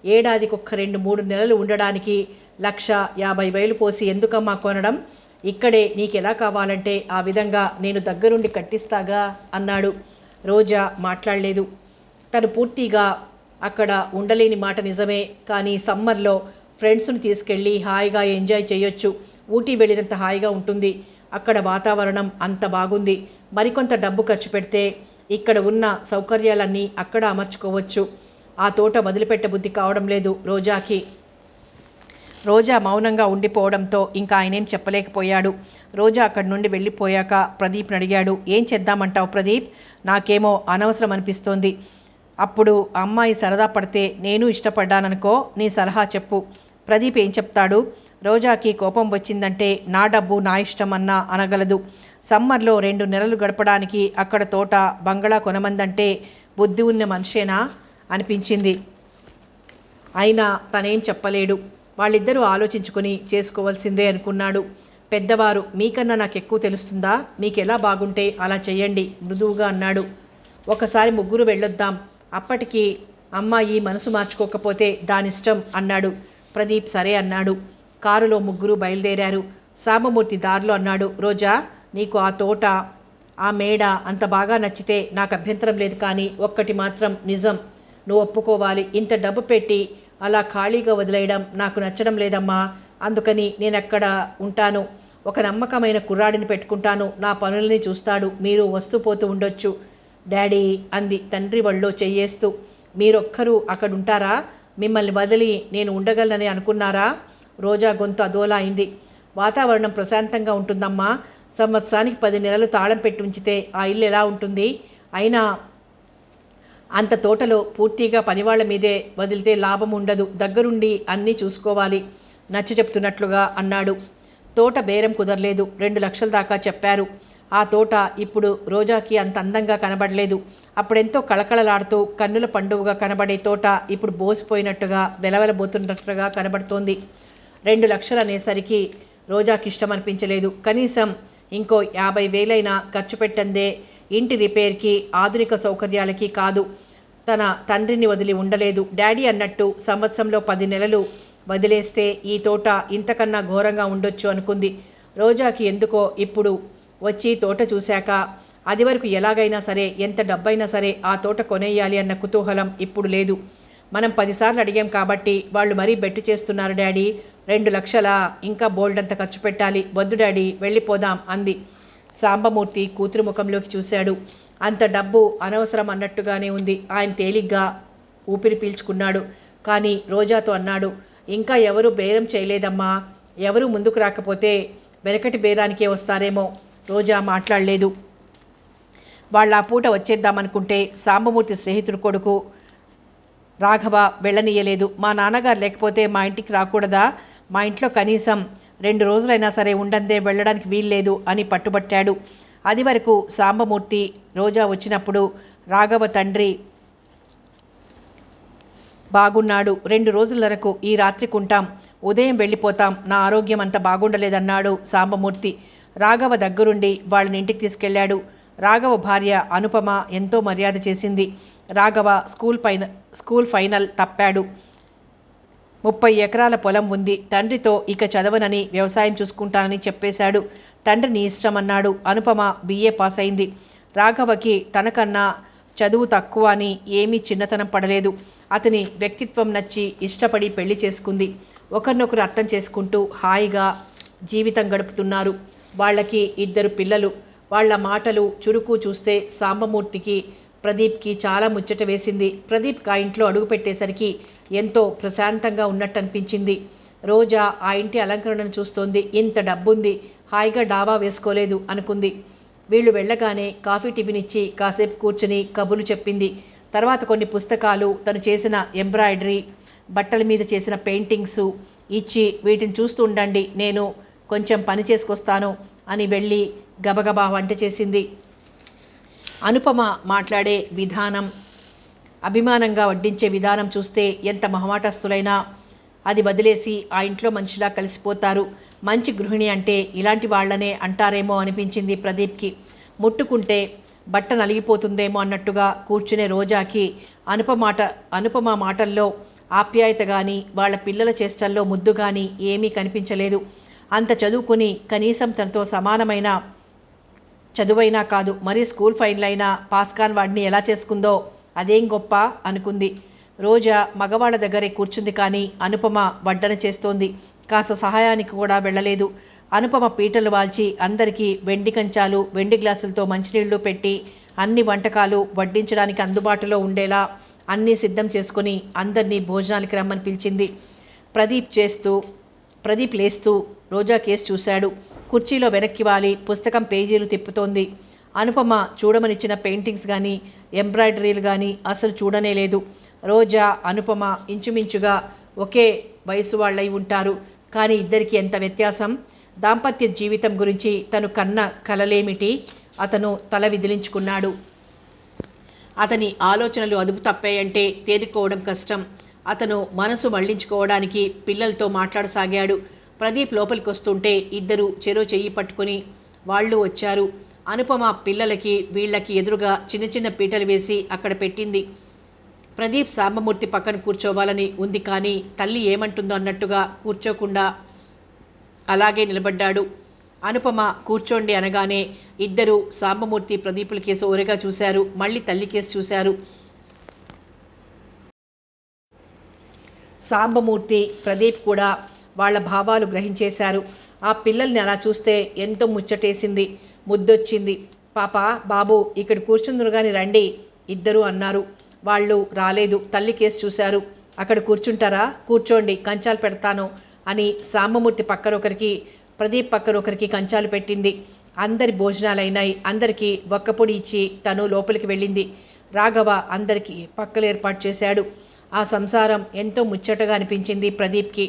ఏడాదికొక్క 2-3 నెలలు ఉండడానికి 1,50,000 పోసి ఎందుకమ్మా కొనడం? ఇక్కడే నీకెలా కావాలంటే ఆ విధంగా నేను దగ్గరుండి కట్టిస్తాగా అన్నాడు. రోజా మాట్లాడలేదు. తను పూర్తిగా అక్కడ ఉండలేని మాట నిజమే, కానీ సమ్మర్లో ఫ్రెండ్స్ని తీసుకెళ్ళి హాయిగా ఎంజాయ్ చేయొచ్చు. ఊటీ వెళ్ళినంత హాయిగా ఉంటుంది. అక్కడ వాతావరణం అంత బాగుంది. మరికొంత డబ్బు ఖర్చు పెడితే ఇక్కడ ఉన్న సౌకర్యాలన్నీ అక్కడ అమర్చుకోవచ్చు. ఆ తోట వదిలిపెట్టబుద్ధి కావడం లేదు రోజాకి. రోజా మౌనంగా ఉండిపోవడంతో ఇంకా ఆయనేం చెప్పలేకపోయాడు. రోజా అక్కడి నుండి వెళ్ళిపోయాక ప్రదీప్ని అడిగాడు, ఏం చేద్దామంటావు ప్రదీప్? నాకేమో అనవసరం అనిపిస్తోంది. అప్పుడు అమ్మాయి సరదా పడితే నేను ఇష్టపడ్డాననుకో, నీ సలహా చెప్పు. ప్రదీప్ ఏం చెప్తాడు? రోజాకి కోపం వచ్చిందంటే నా డబ్బు నా ఇష్టం అన్నా అనగలదు. సమ్మర్లో 2 నెలలు గడపడానికి అక్కడ తోట బంగళా కొనమందంటే బుద్ధి ఉన్న మనిషేనా అనిపించింది. అయినా తనేం చెప్పలేడు. వాళ్ళిద్దరూ ఆలోచించుకొని చేసుకోవాల్సిందే అనుకున్నాడు. పెద్దవారు, మీకన్నా నాకు ఎక్కువ తెలుస్తుందా? మీకు ఎలా బాగుంటే అలా చెయ్యండి మృదువుగా అన్నాడు. ఒకసారి ముగ్గురు వెళ్ళొద్దాం. అప్పటికి అమ్మాయి మనసు మార్చుకోకపోతే దానిష్టం అన్నాడు. ప్రదీప్ సరే అన్నాడు. కారులో ముగ్గురు బయలుదేరారు. సాంబమూర్తి దారిలో అన్నాడు, రోజా నీకు ఆ తోట ఆ మేడ అంత బాగా నచ్చితే నాకు అభ్యంతరం లేదు, కానీ ఒక్కటి మాత్రం నిజం, నువ్వు ఒప్పుకోవాలి. ఇంత డబ్బు పెట్టి అలా ఖాళీగా వదిలేయడం నాకు నచ్చడం లేదమ్మా. అందుకని నేను అక్కడ ఉంటాను. ఒక నమ్మకమైన కుర్రాడిని పెట్టుకుంటాను. నా పనుల్ని చూస్తాడు. మీరు వస్తూ పోతూ ఉండొచ్చు డాడీ అంది తండ్రి ఒళ్ళో చెయ్యేస్తూ. మీరొక్కరూ అక్కడుంటారా? మిమ్మల్ని వదిలి నేను ఉండగలనని అనుకున్నారా? రోజా గొంతు అదోలా అయింది. వాతావరణం ప్రశాంతంగా ఉంటుందమ్మా. సంవత్సరానికి 10 నెలలు తాళం పెట్టి ఉంచితే ఆ ఇల్లు ఎలా ఉంటుంది? అయినా అంత తోటలో పూర్తిగా పనివాళ్ల మీదే వదిలితే లాభం ఉండదు. దగ్గరుండి అన్నీ చూసుకోవాలి నచ్చ చెప్తున్నట్లుగా అన్నాడు. తోట బేరం కుదరలేదు. 2 లక్షల దాకా చెప్పారు. ఆ తోట ఇప్పుడు రోజాకి అంత అందంగా కనబడలేదు. అప్పుడెంతో కళకళలాడుతూ కన్నుల పండువుగా కనబడే తోట ఇప్పుడు బోసిపోయినట్టుగా వెలవెలబోతున్నట్టుగా కనబడుతోంది. 2 లక్షలు అనేసరికి రోజాకి ఇష్టం అనిపించలేదు. కనీసం ఇంకో 50,000 ఖర్చు పెట్టందే ఇంటి రిపేర్కి ఆధునిక సౌకర్యాలకి కాదు. తన తండ్రిని వదిలి ఉండలేదు. డాడీ అన్నట్టు సంవత్సరంలో 10 నెలలు వదిలేస్తే ఈ తోట ఇంతకన్నా ఘోరంగా ఉండొచ్చు అనుకుంది. రోజాకి ఎందుకో ఇప్పుడు వచ్చి తోట చూశాక అది వరకు ఎలాగైనా సరే ఎంత డబ్బైనా సరే ఆ తోట కొనేయాలి అన్న కుతూహలం ఇప్పుడు లేదు. మనం 10 సార్లు అడిగాం కాబట్టి వాళ్ళు మరీ బెట్టు చేస్తున్నారు డాడీ. 2 లక్షలా? ఇంకా బోల్డంత ఖర్చు పెట్టాలి. వద్దు డాడీ, వెళ్ళిపోదాం అంది. సాంబమూర్తి కూతురు ముఖంలోకి చూశాడు. అంత డబ్బు అనవసరం అన్నట్టుగానే ఉంది. ఆయన తేలిగ్గా ఊపిరి పీల్చుకున్నాడు. కానీ రోజాతో అన్నాడు, ఇంకా ఎవరూ బేరం చేయలేదమ్మా. ఎవరూ ముందుకు రాకపోతే వెనకటి బేరానికే వస్తారేమో. రోజా మాట్లాడలేదు. వాళ్ళ ఆ పూట వచ్చేద్దామనుకుంటే సాంబమూర్తి స్నేహితుడు కొడుకు రాఘవ వెళ్ళనీయలేదు. మా నాన్నగారు లేకపోతే మా ఇంటికి రాకూడదా? మా ఇంట్లో కనీసం 2 రోజులైనా సరే ఉండందే వెళ్ళడానికి వీల్లేదు అని పట్టుబట్టాడు. అది వరకు సాంబమూర్తి రోజా వచ్చినప్పుడు రాఘవ తండ్రి బాగున్నాడు. 2 రోజుల వరకు ఈ రాత్రికి ఉంటాం, ఉదయం వెళ్ళిపోతాం. నా ఆరోగ్యం అంత బాగుండలేదన్నాడు సాంబమూర్తి. రాఘవ దగ్గరుండి వాళ్ళని ఇంటికి తీసుకెళ్లాడు. రాఘవ భార్య అనుపమ ఎంతో మర్యాద చేసింది. Raghava school final తప్పాడు. 30 ఎకరాల పొలం ఉంది. తండ్రితో ఇక చదవనని వ్యవసాయం చూసుకుంటానని చెప్పేశాడు. తండ్రిని ఇష్టమన్నాడు. అనుపమ BA పాస్ అయింది. రాఘవకి తనకన్నా చదువు తక్కువ అని ఏమీ చిన్నతనం పడలేదు. అతని వ్యక్తిత్వం నచ్చి ఇష్టపడి పెళ్లి చేసుకుంది. ఒకరినొకరు అర్థం చేసుకుంటూ హాయిగా జీవితం గడుపుతున్నారు. వాళ్ళకి 2 పిల్లలు. వాళ్ళ మాటలు చురుకు చూస్తే సాంబమూర్తికి ప్రదీప్కి చాలా ముచ్చట వేసింది. ప్రదీప్ ఆ ఇంట్లో అడుగు పెట్టేసరికి ఎంతో ప్రశాంతంగా ఉన్నట్టు అనిపించింది. రోజా ఆ ఇంటి అలంకరణను చూస్తోంది. ఇంత డబ్బుంది, హాయిగా డాబా వేసుకోలేదు అనుకుంది. వీళ్ళు వెళ్ళగానే కాఫీ టిఫిన్ ఇచ్చి కాసేపు కూర్చుని కబుర్లు చెప్పింది. తర్వాత కొన్ని పుస్తకాలు, తను చేసిన ఎంబ్రాయిడరీ, బట్టల మీద చేసిన పెయింటింగ్సు, ఇచ్చి వీటిని చూస్తూ ఉండండి, నేను కొంచెం పని చేసుకొస్తాను అని వెళ్ళి గబగబా వంట చేసింది. అనుపమ మాట్లాడే విధానం, అభిమానంగా వడ్డించే విధానం చూస్తే ఎంత మొహమాటస్తులైనా అది వదిలేసి ఆ ఇంట్లో మనిషిలా కలిసిపోతారు. మంచి గృహిణి అంటే ఇలాంటి వాళ్ళనే అంటారేమో అనిపించింది ప్రదీప్కి. ముట్టుకుంటే బట్ట నలిగిపోతుందేమో అన్నట్టుగా కూర్చునే రోజాకి అనుపమ మాటల్లో ఆప్యాయత కానీ వాళ్ళ పిల్లల చేష్టల్లో ముద్దు కానీ ఏమీ కనిపించలేదు. అంత చదువుకుని కనీసం తనతో సమానమైన చదువైనా కాదు, మరీ స్కూల్ ఫైన్లైనా పాస్ కాని వాడిని ఎలా చేసుకుందో అదేం గొప్ప అనుకుంది. రోజా మగవాళ్ళ దగ్గరే కూర్చుంది, కానీ అనుపమ వడ్డన చేస్తోంది. కాస్త సహాయానికి కూడా వెళ్ళలేదు. అనుపమ పీటలు వాల్చి అందరికీ వెండి కంచాలు, వెండి గ్లాసులతో మంచినీళ్లు పెట్టి అన్ని వంటకాలు వడ్డించడానికి అందుబాటులో ఉండేలా అన్నీ సిద్ధం చేసుకుని అందరినీ భోజనాలకి రమ్మని పిలిచింది. ప్రదీప్ లేస్తూ రోజా కేసు చూశాడు. కుర్చీలో వెనక్కి వాలి పుస్తకం పేజీలు తిప్పుతోంది. అనుపమ చూడమనిచ్చిన పెయింటింగ్స్ కానీ ఎంబ్రాయిడరీలు కానీ అసలు చూడనే లేదు. రోజా అనుపమ ఇంచుమించుగా ఒకే వయసు వాళ్ళై ఉంటారు, కానీ ఇద్దరికి ఎంత వ్యత్యాసం. దాంపత్య జీవితం గురించి తను కన్న కలలేమిటి? అతను తల విదిలించుకున్నాడు. అతని ఆలోచనలు అదుపు తప్పాయంటే తేరుకోవడం కష్టం. అతను మనసు మళ్లించుకోవడానికి పిల్లలతో మాట్లాడసాగాడు. ప్రదీప్ లోపలికి వస్తుంటే ఇద్దరు చెరో చెయ్యి పట్టుకుని వాళ్ళు వచ్చారు. అనుపమ పిల్లలకి వీళ్ళకి ఎదురుగా చిన్న చిన్న పీటలు వేసి అక్కడ పెట్టింది. ప్రదీప్ సాంబమూర్తి పక్కన కూర్చోవాలని ఉంది, కానీ తల్లి ఏమంటుందో అన్నట్టుగా కూర్చోకుండా అలాగే నిలబడ్డాడు. అనుపమ కూర్చోండి అనగానే ఇద్దరు సాంబమూర్తి ప్రదీపుల కేసు ఓరగా చూశారు. మళ్ళీ తల్లి కేసు చూశారు. సాంబమూర్తి ప్రదీప్ కూడా వాళ్ళ భావాలు గ్రహించేశారు. ఆ పిల్లల్ని అలా చూస్తే ఎంతో ముచ్చటేసింది, ముద్దొచ్చింది. పాప, బాబు ఇక్కడ కూర్చుందురు కానీ రండి ఇద్దరు అన్నారు. వాళ్ళు రాలేదు. తల్లి కేసు చూశారు. అక్కడ కూర్చుంటారా? కూర్చోండి, కంచాలు పెడతాను అని సాంబమూర్తి పక్కనొకరికి, ప్రదీప్ పక్కనొకరికి కంచాలు పెట్టింది. అందరి భోజనాలైనాయి. అందరికీ ఒక్కపొడి ఇచ్చి తను లోపలికి వెళ్ళింది. రాఘవ అందరికీ పక్కలు ఏర్పాటు చేశాడు. ఆ సంసారం ఎంతో ముచ్చటగా అనిపించింది ప్రదీప్కి.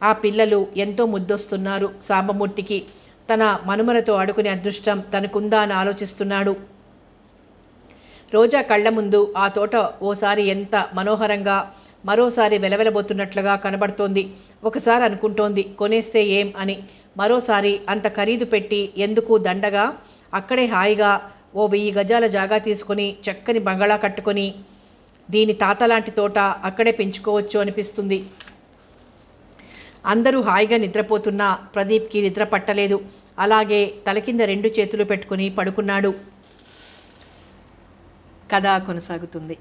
ఆ పిల్లలు ఎంతో ముద్దొస్తున్నారు సాంబమూర్తికి. తన మనుమలతో ఆడుకునే అదృష్టం తనకుందా అని ఆలోచిస్తున్నాడు. రోజా కళ్ళ ముందు ఆ తోట ఓసారి ఎంత మనోహరంగా, మరోసారి వెలవెలబోతున్నట్లుగా కనబడుతోంది. ఒకసారి అనుకుంటోంది కొనేస్తే ఏం అని, మరోసారి అంత ఖరీదు పెట్టి ఎందుకు దండగా, అక్కడే హాయిగా ఓ 1000 గజాల జాగా తీసుకొని చక్కని బంగళా కట్టుకొని దీని తాతలాంటి తోట అక్కడే పెంచుకోవచ్చు అనిపిస్తుంది. అందరూ హాయిగా నిద్రపోతున్నా ప్రదీప్కి నిద్ర పట్టలేదు. అలాగే తల కింద 2 చేతులు పెట్టుకుని పడుకున్నాడు. కథ కొనసాగుతుంది.